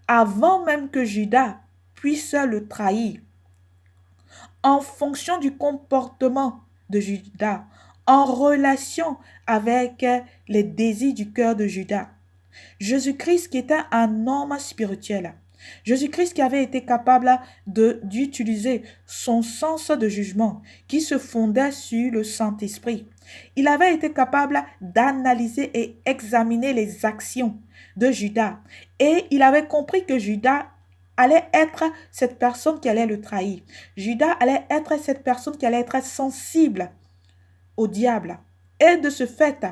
avant même que Judas puisse le trahir, en fonction du comportement de Judas, en relation avec les désirs du cœur de Judas. Jésus-Christ qui était un homme spirituel, Jésus-Christ qui avait été capable d'utiliser son sens de jugement qui se fondait sur le Saint-Esprit. Il avait été capable d'analyser et examiner les actions de Judas. Et il avait compris que Judas allait être cette personne qui allait le trahir. Judas allait être cette personne qui allait être sensible au diable. Et de ce fait,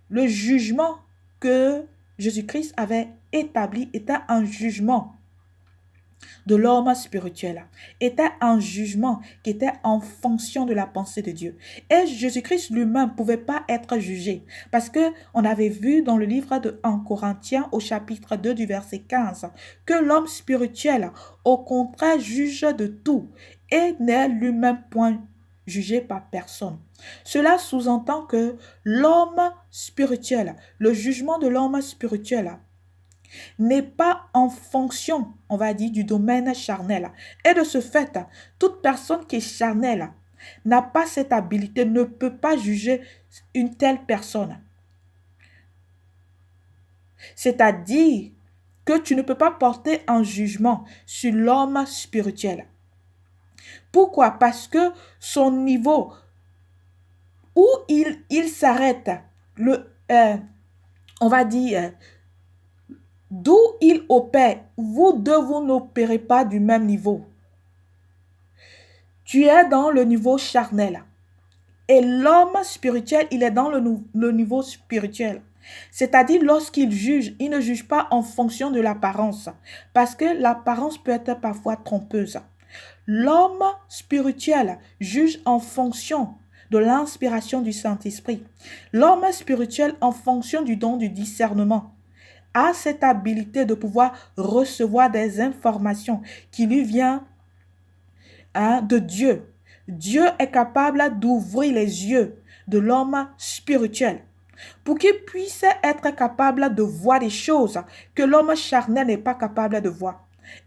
le jugement que Jésus-Christ avait établi était un jugement de l'homme spirituel, était un jugement qui était en fonction de la pensée de Dieu. Et Jésus-Christ lui-même ne pouvait pas être jugé parce que on avait vu dans le livre de 1 Corinthiens au chapitre 2 du verset 15 que l'homme spirituel au contraire juge de tout et n'est lui-même point jugé par personne. Cela sous-entend que l'homme spirituel, le jugement de l'homme spirituel n'est pas en fonction, on va dire, du domaine charnel. Et de ce fait, toute personne qui est charnelle n'a pas cette habilité, ne peut pas juger une telle personne. C'est-à-dire que tu ne peux pas porter un jugement sur l'homme spirituel. Pourquoi? Parce que son niveau où il s'arrête, on va dire, d'où il opère, vous deux, vous n'opérez pas du même niveau. Tu es dans le niveau charnel. Et l'homme spirituel, il est dans le niveau spirituel. C'est-à-dire, lorsqu'il juge, il ne juge pas en fonction de l'apparence. Parce que l'apparence peut être parfois trompeuse. L'homme spirituel juge en fonction de l'inspiration du Saint-Esprit. L'homme spirituel, en fonction du don du discernement, a cette habilité de pouvoir recevoir des informations qui lui viennent de Dieu. Dieu est capable d'ouvrir les yeux de l'homme spirituel pour qu'il puisse être capable de voir des choses que l'homme charnel n'est pas capable de voir.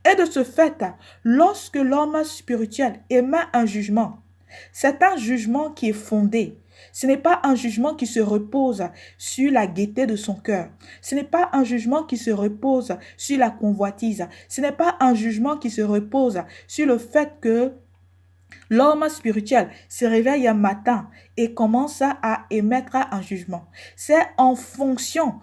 Et de ce fait, lorsque l'homme spirituel émet un jugement, c'est un jugement qui est fondé. Ce n'est pas un jugement qui se repose sur la gaieté de son cœur. Ce n'est pas un jugement qui se repose sur la convoitise. Ce n'est pas un jugement qui se repose sur le fait que l'homme spirituel se réveille un matin et commence à émettre un jugement. C'est en fonction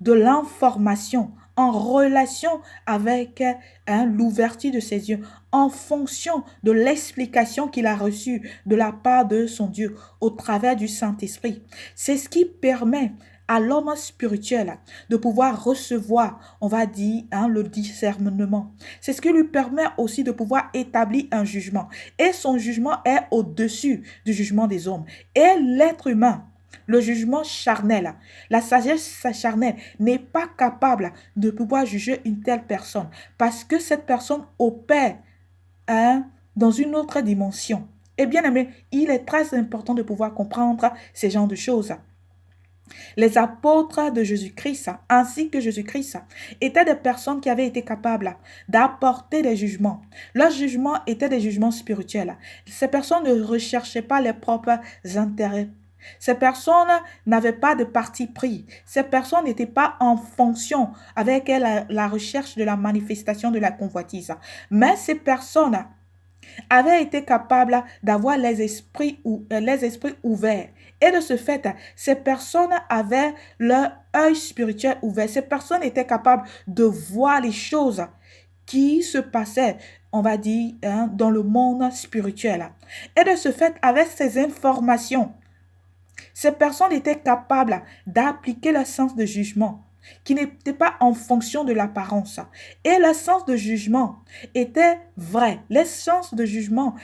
de l'information, en relation avec l'ouverture de ses yeux, en fonction de l'explication qu'il a reçue de la part de son Dieu au travers du Saint-Esprit. C'est ce qui permet à l'homme spirituel de pouvoir recevoir, on va dire, le discernement. C'est ce qui lui permet aussi de pouvoir établir un jugement. Et son jugement est au-dessus du jugement des hommes. Et l'être humain, le jugement charnel, la sagesse charnelle n'est pas capable de pouvoir juger une telle personne parce que cette personne opère dans une autre dimension. Et bien aimé, il est très important de pouvoir comprendre ces genres de choses. Les apôtres de Jésus-Christ, ainsi que Jésus-Christ, étaient des personnes qui avaient été capables d'apporter des jugements. Leurs jugements étaient des jugements spirituels. Ces personnes ne recherchaient pas leurs propres intérêts. Ces personnes n'avaient pas de parti pris. Ces personnes n'étaient pas en fonction avec la recherche de la manifestation de la convoitise. Mais ces personnes avaient été capables d'avoir les esprits ouverts. Et de ce fait, ces personnes avaient leur œil spirituel ouvert. Ces personnes étaient capables de voir les choses qui se passaient, on va dire, dans le monde spirituel. Et de ce fait, avec ces informations, ces personnes étaient capables d'appliquer le sens de jugement qui n'était pas en fonction de l'apparence. Et le sens de jugement était vrai. Les sens de jugement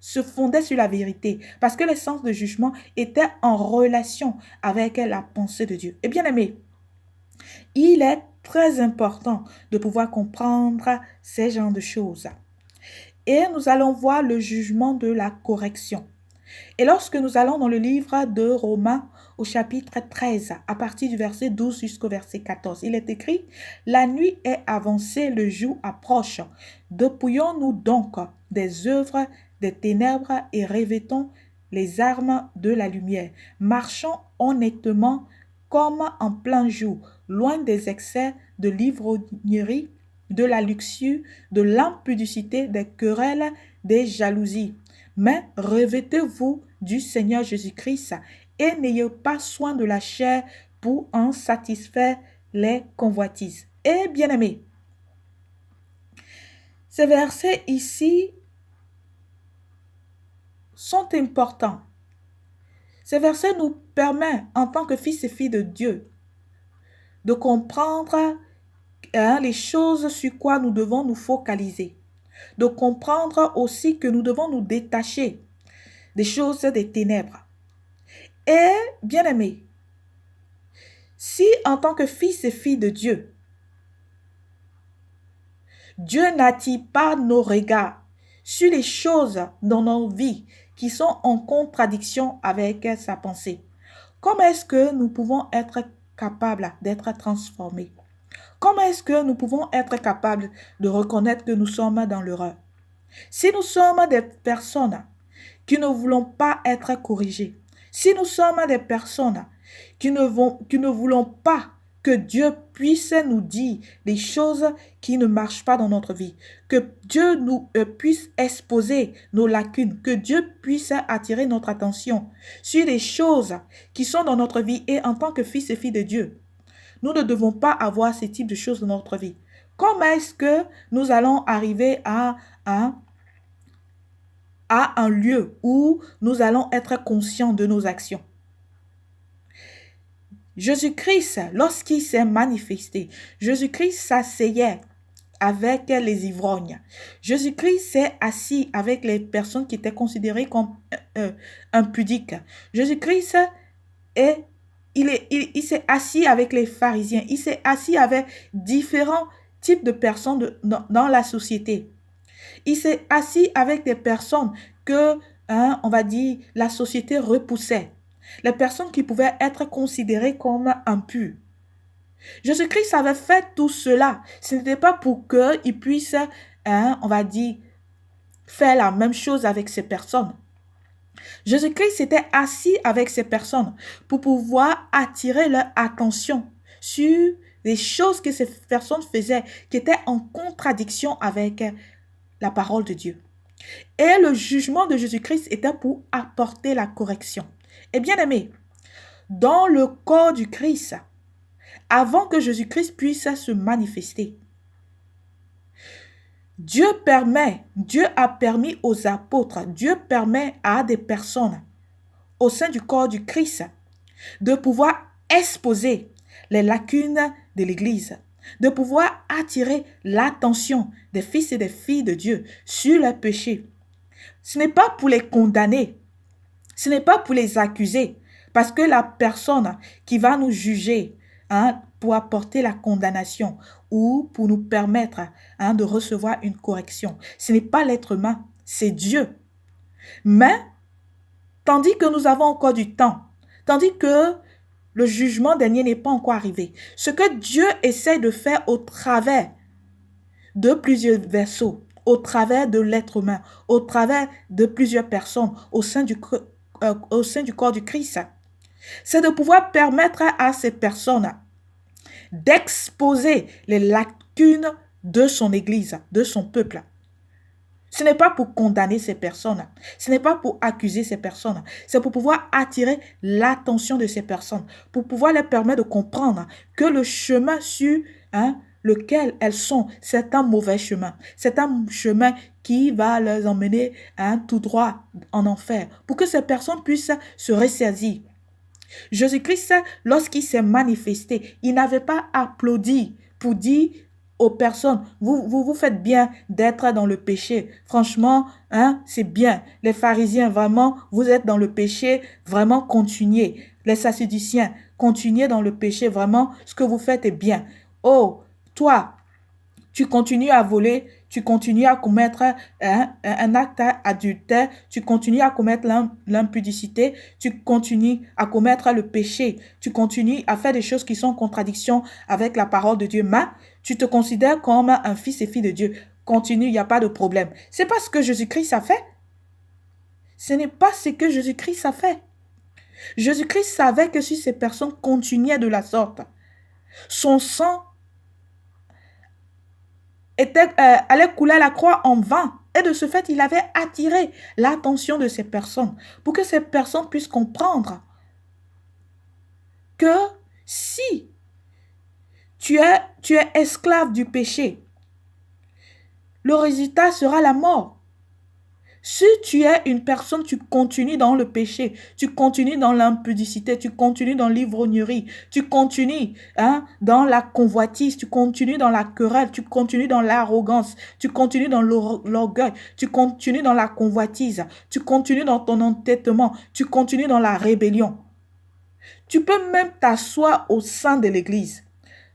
se fondaient sur la vérité parce que le sens de jugement était en relation avec la pensée de Dieu. Et bien aimé, il est très important de pouvoir comprendre ces genres de choses. Et nous allons voir le jugement de la correction. Et lorsque nous allons dans le livre de Romains au chapitre 13, à partir du verset 12 jusqu'au verset 14, il est écrit: « La nuit est avancée, le jour approche. Dépouillons-nous donc des œuvres des ténèbres et revêtons les armes de la lumière. Marchons honnêtement comme en plein jour, loin des excès de l'ivrognerie, de la luxure, de l'impudicité, des querelles, des jalousies. Mais revêtez-vous du Seigneur Jésus-Christ et n'ayez pas soin de la chair pour en satisfaire les convoitises. » Et bien aimé, ces versets ici sont importants. Ces versets nous permettent, en tant que fils et filles de Dieu, de comprendre les choses sur quoi nous devons nous focaliser. De comprendre aussi que nous devons nous détacher des choses des ténèbres. Et bien aimé, si en tant que fils et filles de Dieu, Dieu n'attire pas nos regards sur les choses dans nos vies qui sont en contradiction avec sa pensée, comment est-ce que nous pouvons être capables d'être transformés? Comment est-ce que nous pouvons être capables de reconnaître que nous sommes dans l'erreur? Si nous sommes des personnes qui ne voulons pas être corrigées, si nous sommes des personnes qui ne voulons pas que Dieu puisse nous dire des choses qui ne marchent pas dans notre vie, que Dieu nous puisse exposer nos lacunes, que Dieu puisse attirer notre attention sur les choses qui sont dans notre vie, et en tant que fils et filles de Dieu, nous ne devons pas avoir ce type de choses dans notre vie. Comment est-ce que nous allons arriver à un lieu où nous allons être conscients de nos actions? Jésus-Christ, lorsqu'il s'est manifesté, Jésus-Christ s'asseyait avec les ivrognes. Jésus-Christ s'est assis avec les personnes qui étaient considérées comme impudiques. Jésus-Christ il s'est assis avec les pharisiens. Il s'est assis avec différents types de personnes dans la société. Il s'est assis avec des personnes que, on va dire, la société repoussait. Les personnes qui pouvaient être considérées comme impures. Jésus-Christ avait fait tout cela. Ce n'était pas pour qu'il puisse, on va dire, faire la même chose avec ces personnes. Jésus-Christ s'était assis avec ces personnes pour pouvoir attirer leur attention sur les choses que ces personnes faisaient qui étaient en contradiction avec la parole de Dieu. Et le jugement de Jésus-Christ était pour apporter la correction. Et bien aimé, dans le corps du Christ, avant que Jésus-Christ puisse se manifester, Dieu a permis aux apôtres, Dieu permet à des personnes au sein du corps du Christ de pouvoir exposer les lacunes de l'Église, de pouvoir attirer l'attention des fils et des filles de Dieu sur leurs péchés. Ce n'est pas pour les condamner, ce n'est pas pour les accuser, parce que la personne qui va nous juger pour apporter la condamnation ou pour nous permettre de recevoir une correction, ce n'est pas l'être humain, c'est Dieu. Mais, tandis que nous avons encore du temps, tandis que Le jugement dernier n'est pas encore arrivé. Ce que Dieu essaie de faire au travers de plusieurs vaisseaux, au travers de l'être humain, au travers de plusieurs personnes au sein du corps du Christ, c'est de pouvoir permettre à ces personnes d'exposer les lacunes de son Église, de son peuple. Ce n'est pas pour condamner ces personnes, ce n'est pas pour accuser ces personnes, c'est pour pouvoir attirer l'attention de ces personnes, pour pouvoir leur permettre de comprendre que le chemin sur lequel elles sont, c'est un mauvais chemin, c'est un chemin qui va les emmener tout droit en enfer, pour que ces personnes puissent se ressaisir. Jésus-Christ, lorsqu'il s'est manifesté, il n'avait pas applaudi pour dire aux personnes, vous faites bien d'être dans le péché. Franchement, c'est bien. Les pharisiens, vraiment, vous êtes dans le péché, vraiment continuez. Les sadduciens, continuez dans le péché, vraiment, ce que vous faites est bien. Oh, toi, tu continues à voler, tu continues à commettre un acte adultère, tu continues à commettre l'impudicité, tu continues à commettre le péché, tu continues à faire des choses qui sont en contradiction avec la parole de Dieu, mais tu te considères comme un fils et fille de Dieu. Continue, il n'y a pas de problème. C'est pas ce que Jésus-Christ a fait. Ce n'est pas ce que Jésus-Christ a fait. Jésus-Christ savait que si ces personnes continuaient de la sorte, son sang allait couler à la croix en vain. Et de ce fait, il avait attiré l'attention de ces personnes pour que ces personnes puissent comprendre que si tu es esclave du péché, le résultat sera la mort. Si tu es une personne, tu continues dans le péché, tu continues dans l'impudicité, tu continues dans l'ivrognerie, tu continues dans la convoitise, tu continues dans la querelle, tu continues dans l'arrogance, tu continues dans l'orgueil, tu continues dans la convoitise, tu continues dans ton entêtement, tu continues dans la rébellion. Tu peux même t'asseoir au sein de l'église.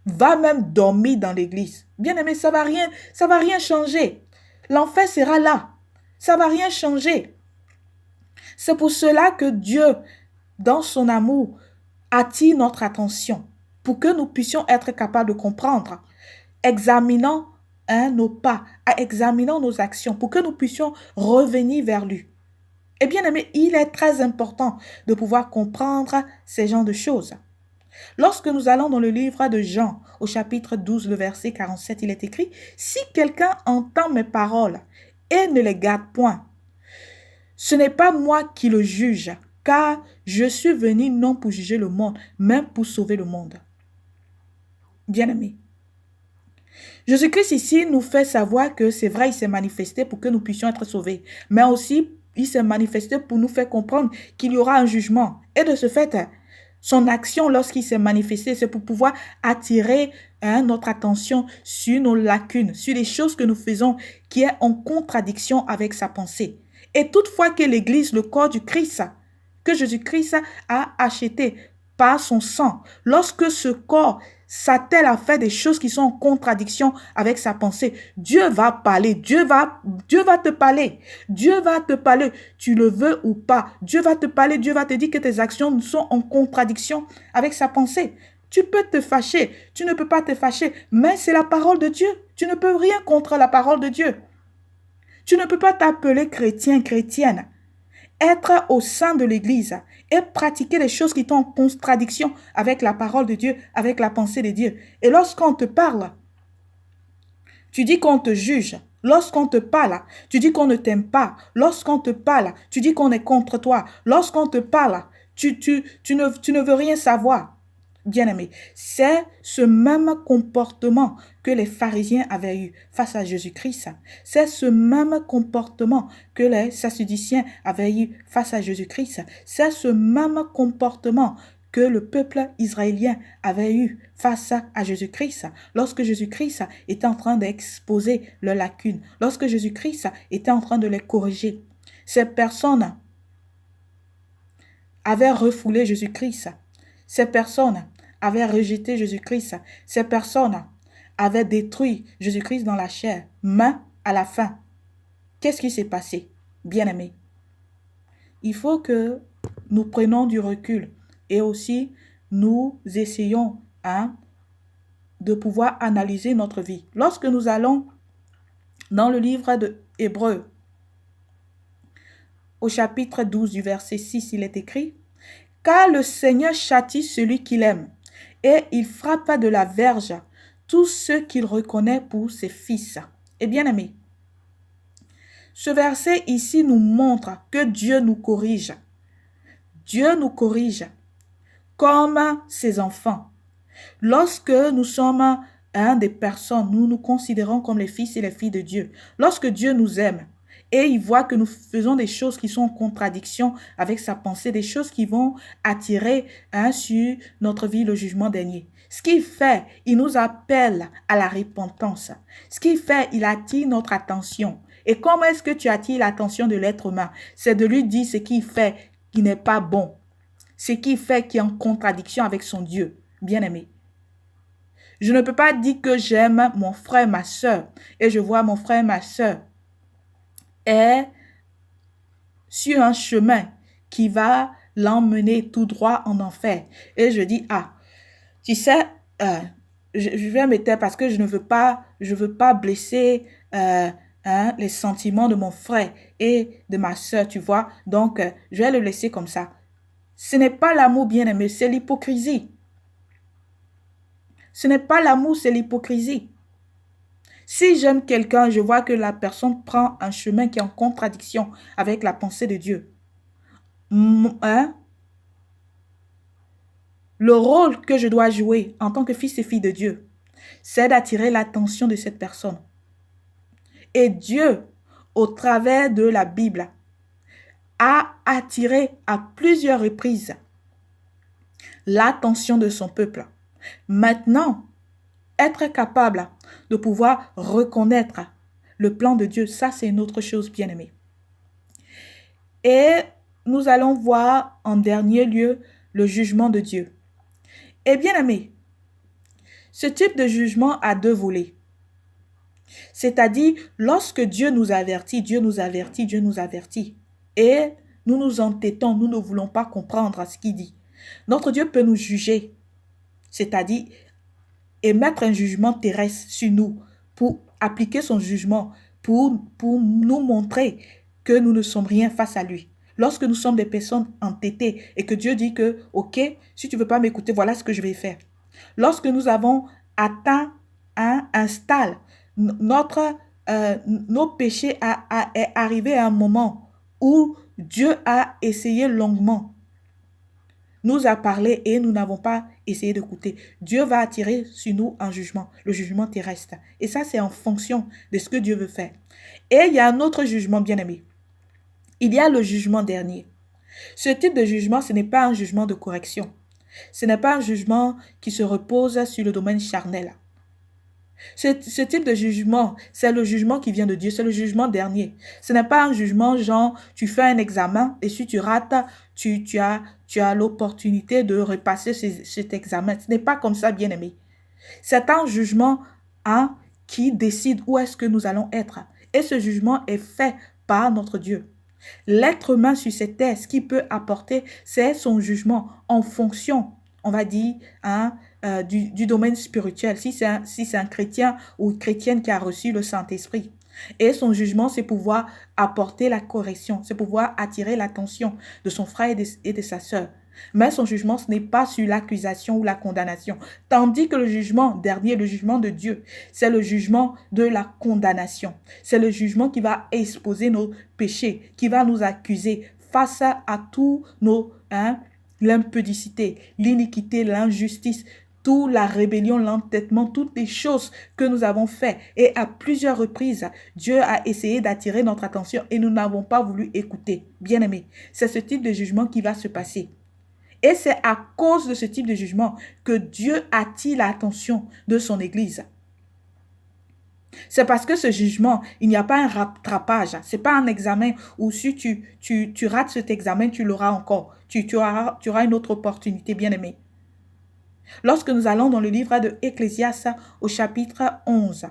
Va même dormir dans l'église. Bien aimé, ça va rien changer. L'enfer sera là. Ça ne va rien changer. C'est pour cela que Dieu, dans son amour, attire notre attention pour que nous puissions être capables de comprendre, examinant nos pas, examinant nos actions, pour que nous puissions revenir vers lui. Et bien aimé, il est très important de pouvoir comprendre ces genres de choses. Lorsque nous allons dans le livre de Jean, au chapitre 12, le verset 47, il est écrit « Si quelqu'un entend mes paroles et ne les garde point, ce n'est pas moi qui le juge, car je suis venu non pour juger le monde, mais pour sauver le monde. » Bien-aimés, Jésus-Christ ici nous fait savoir que c'est vrai, il s'est manifesté pour que nous puissions être sauvés, mais aussi il s'est manifesté pour nous faire comprendre qu'il y aura un jugement. Et de ce fait, son action lorsqu'il s'est manifesté, c'est pour pouvoir attirer notre attention sur nos lacunes, sur les choses que nous faisons qui est en contradiction avec sa pensée. Et toutefois que l'Église, le corps du Christ, que Jésus-Christ a acheté par son sang, lorsque ce corps s'attelle à faire des choses qui sont en contradiction avec sa pensée, Dieu va parler, Dieu va te parler, Dieu va te parler, tu le veux ou pas, Dieu va te parler, Dieu va te dire que tes actions sont en contradiction avec sa pensée. Tu peux te fâcher, tu ne peux pas te fâcher, mais c'est la parole de Dieu, tu ne peux rien contre la parole de Dieu. Tu ne peux pas t'appeler chrétien, chrétienne, être au sein de l'Église et pratiquer les choses qui sont en contradiction avec la parole de Dieu, avec la pensée de Dieu. Et lorsqu'on te parle, tu dis qu'on te juge. Lorsqu'on te parle, tu dis qu'on ne t'aime pas. Lorsqu'on te parle, tu dis qu'on est contre toi. Lorsqu'on te parle, tu ne veux rien savoir. Bien-aimé, c'est ce même comportement que les pharisiens avaient eu face à Jésus-Christ. C'est ce même comportement que les sadduciens avaient eu face à Jésus-Christ. C'est ce même comportement que le peuple israélien avait eu face à Jésus-Christ. Lorsque Jésus-Christ était en train d'exposer leurs lacunes, lorsque Jésus-Christ était en train de les corriger, ces personnes avaient refoulé Jésus-Christ. Ces personnes avaient rejeté Jésus-Christ. Ces personnes avaient détruit Jésus-Christ dans la chair. Mais à la fin, qu'est-ce qui s'est passé? Bien-aimés, il faut que nous prenions du recul et aussi nous essayons de pouvoir analyser notre vie. Lorsque nous allons dans le livre de Hébreux, au chapitre 12 du verset 6, il est écrit « Car le Seigneur châtie celui qu'il aime, et il frappe de la verge tous ceux qu'il reconnaît pour ses fils. » Et bien aimé, ce verset ici nous montre que Dieu nous corrige. Dieu nous corrige comme ses enfants. Lorsque nous sommes des personnes, nous nous considérons comme les fils et les filles de Dieu. Lorsque Dieu nous aime et il voit que nous faisons des choses qui sont en contradiction avec sa pensée, des choses qui vont attirer sur notre vie le jugement dernier. Ce qu'il fait, il nous appelle à la repentance. Ce qu'il fait, il attire notre attention. Et comment est-ce que tu attires l'attention de l'être humain? C'est de lui dire ce qu'il fait qui n'est pas bon. Ce qu'il fait qui est en contradiction avec son Dieu. Bien-aimé. Je ne peux pas dire que j'aime mon frère, ma soeur, et je vois mon frère, ma soeur est sur un chemin qui va l'emmener tout droit en enfer. Et je dis, tu sais, je vais me taire parce que je veux pas blesser les sentiments de mon frère et de ma soeur, tu vois. Donc, je vais le laisser comme ça. Ce n'est pas l'amour, bien-aimé, c'est l'hypocrisie. Ce n'est pas l'amour, c'est l'hypocrisie. Si j'aime quelqu'un, je vois que la personne prend un chemin qui est en contradiction avec la pensée de Dieu. Le rôle que je dois jouer en tant que fils et fille de Dieu, c'est d'attirer l'attention de cette personne. Et Dieu, au travers de la Bible, a attiré à plusieurs reprises l'attention de son peuple. Maintenant, être capable de pouvoir reconnaître le plan de Dieu, ça c'est une autre chose, bien-aimée. Et nous allons voir en dernier lieu le jugement de Dieu. Et bien-aimé, ce type de jugement a deux volets. C'est-à-dire, lorsque Dieu nous avertit, Dieu nous avertit, Dieu nous avertit. Et nous nous entêtons, nous ne voulons pas comprendre ce qu'il dit. Notre Dieu peut nous juger, c'est-à-dire émettre un jugement terrestre sur nous pour appliquer son jugement, pour nous montrer que nous ne sommes rien face à lui. Lorsque nous sommes des personnes entêtées et que Dieu dit que, ok, si tu ne veux pas m'écouter, voilà ce que je vais faire. Lorsque nous avons atteint un stade, nos péchés est arrivé à un moment où Dieu a essayé longuement, nous a parlé et nous n'avons pas essayé d'écouter. Dieu va attirer sur nous un jugement, le jugement terrestre. Et ça, c'est en fonction de ce que Dieu veut faire. Et il y a un autre jugement, bien-aimé. Il y a le jugement dernier. Ce type de jugement, ce n'est pas un jugement de correction. Ce n'est pas un jugement qui se repose sur le domaine charnel. Ce type de jugement, c'est le jugement qui vient de Dieu, c'est le jugement dernier. Ce n'est pas un jugement genre, tu fais un examen et si tu rates, tu as l'opportunité de repasser cet examen. Ce n'est pas comme ça, bien-aimé. C'est un jugement qui décide où est-ce que nous allons être. Et ce jugement est fait par notre Dieu. L'être humain sur cette terre, ce qu'il peut apporter, c'est son jugement en fonction, on va dire, du domaine spirituel, si c'est un chrétien ou une chrétienne qui a reçu le Saint-Esprit. Et son jugement, c'est pouvoir apporter la correction, c'est pouvoir attirer l'attention de son frère et de sa sœur. Mais son jugement, ce n'est pas sur l'accusation ou la condamnation. Tandis que le jugement dernier, le jugement de Dieu, c'est le jugement de la condamnation. C'est le jugement qui va exposer nos péchés, qui va nous accuser face à tous l'impudicité, l'iniquité, l'injustice, toute la rébellion, l'entêtement, toutes les choses que nous avons fait. Et à plusieurs reprises, Dieu a essayé d'attirer notre attention et nous n'avons pas voulu écouter. Bien-aimés, c'est ce type de jugement qui va se passer. Et c'est à cause de ce type de jugement que Dieu attire l'attention de son Église. C'est parce que ce jugement, il n'y a pas un rattrapage. Ce n'est pas un examen où si tu rates cet examen, tu l'auras encore. Tu auras une autre opportunité, bien-aimé. Lorsque nous allons dans le livre de Ecclésiaste au chapitre 11,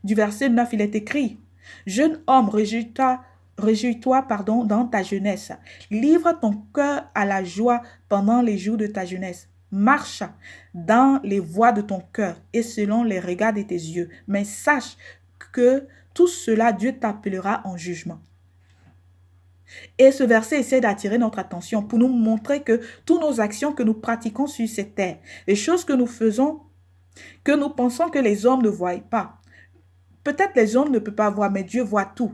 du verset 9, il est écrit « Jeune homme, rejeta Réjouis-toi, pardon, dans ta jeunesse. Livre ton cœur à la joie pendant les jours de ta jeunesse. Marche dans les voies de ton cœur et selon les regards de tes yeux. Mais sache que tout cela, Dieu t'appellera en jugement. Et ce verset essaie d'attirer notre attention pour nous montrer que toutes nos actions que nous pratiquons sur cette terre, les choses que nous faisons, que nous pensons que les hommes ne voient pas. Peut-être les hommes ne peuvent pas voir, mais Dieu voit tout.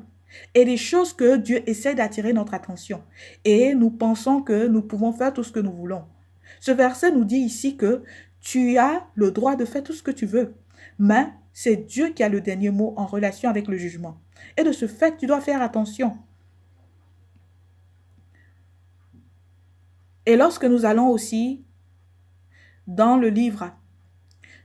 Et des choses que Dieu essaie d'attirer notre attention. Et nous pensons que nous pouvons faire tout ce que nous voulons. Ce verset nous dit ici que tu as le droit de faire tout ce que tu veux. Mais c'est Dieu qui a le dernier mot en relation avec le jugement. Et de ce fait, tu dois faire attention. Et lorsque nous allons aussi dans le livre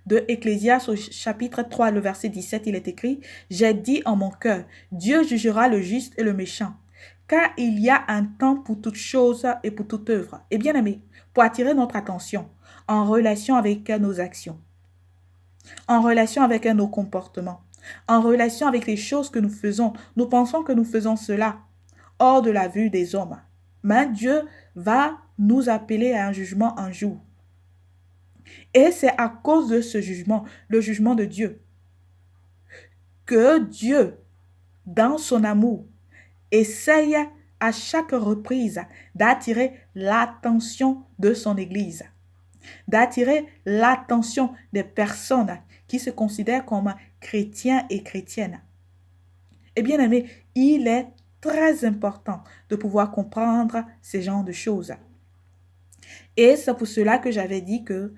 de Ecclésiaste au chapitre 3, le verset 17, il est écrit « J'ai dit en mon cœur, Dieu jugera le juste et le méchant, car il y a un temps pour toute chose et pour toute œuvre. » Et bien aimé, pour attirer notre attention en relation avec nos actions, en relation avec nos comportements, en relation avec les choses que nous faisons, nous pensons que nous faisons cela hors de la vue des hommes. Mais Dieu va nous appeler à un jugement un jour. Et c'est à cause de ce jugement, le jugement de Dieu, que Dieu, dans son amour, essaye à chaque reprise d'attirer l'attention de son Église, d'attirer l'attention des personnes qui se considèrent comme chrétiens et chrétiennes. Et bien aimé, il est très important de pouvoir comprendre ces genres de choses. Et c'est pour cela que j'avais dit que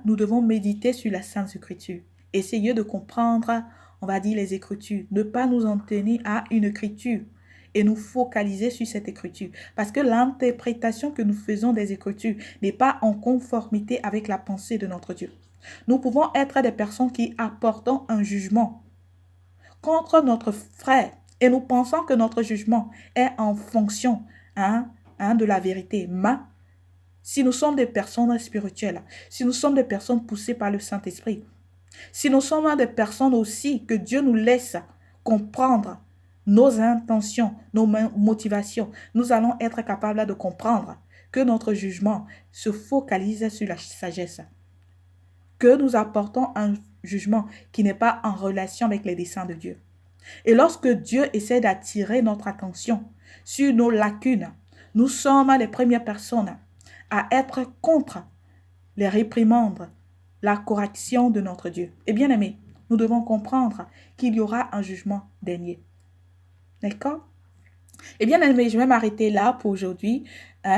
nous devons méditer sur la Sainte Écriture. Essayer de comprendre, on va dire, les Écritures. Ne pas nous en tenir à une écriture et nous focaliser sur cette écriture. Parce que l'interprétation que nous faisons des Écritures n'est pas en conformité avec la pensée de notre Dieu. Nous pouvons être des personnes qui apportons un jugement contre notre frère et nous pensons que notre jugement est en fonction de la vérité. Mais si nous sommes des personnes spirituelles, si nous sommes des personnes poussées par le Saint-Esprit, si nous sommes des personnes aussi que Dieu nous laisse comprendre nos intentions, nos motivations, nous allons être capables de comprendre que notre jugement se focalise sur la sagesse, que nous apportons un jugement qui n'est pas en relation avec les desseins de Dieu. Et lorsque Dieu essaie d'attirer notre attention sur nos lacunes, nous sommes les premières personnes à être contre les réprimandes, la correction de notre Dieu. Et bien aimé, nous devons comprendre qu'il y aura un jugement dernier. D'accord? Et bien aimé, je vais m'arrêter là pour aujourd'hui.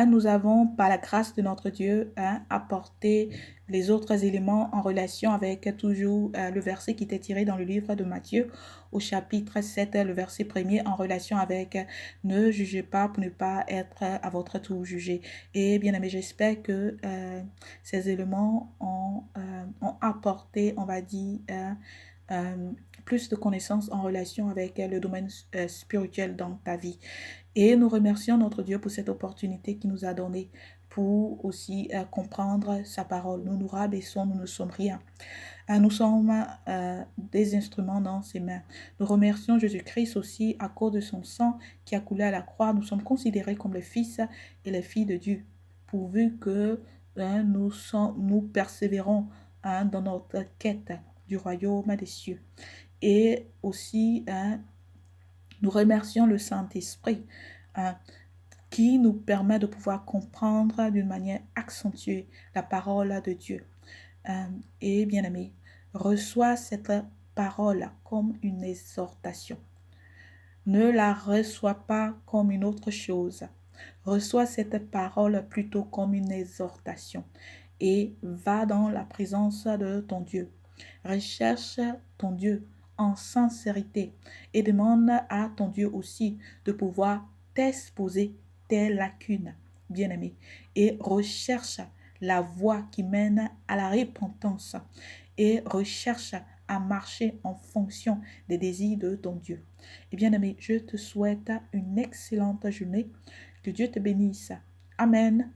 Nous avons, par la grâce de notre Dieu, apporté les autres éléments en relation avec toujours le verset qui était tiré dans le livre de Matthieu au chapitre 7, le verset 1er en relation avec ne jugez pas pour ne pas être à votre tour jugé. Et bien aimé, j'espère que ces éléments ont apporté, on va dire, plus de connaissances en relation avec le domaine spirituel dans ta vie. Et nous remercions notre Dieu pour cette opportunité qu'il nous a donnée pour aussi comprendre sa parole. Nous nous rabaissons, nous ne sommes rien. Nous sommes des instruments dans ses mains. Nous remercions Jésus-Christ aussi à cause de son sang qui a coulé à la croix. Nous sommes considérés comme les fils et les filles de Dieu, pourvu que nous persévérons dans notre quête du royaume des cieux. Et aussi, nous remercions le Saint-Esprit qui nous permet de pouvoir comprendre d'une manière accentuée la parole de Dieu. Et bien aimé, reçois cette parole comme une exhortation. Ne la reçois pas comme une autre chose. Reçois cette parole plutôt comme une exhortation et va dans la présence de ton Dieu. Recherche ton Dieu en sincérité et demande à ton Dieu aussi de pouvoir t'exposer tes lacunes, bien-aimé, et recherche la voie qui mène à la repentance et recherche à marcher en fonction des désirs de ton Dieu. Et bien-aimé, je te souhaite une excellente journée. Que Dieu te bénisse. Amen.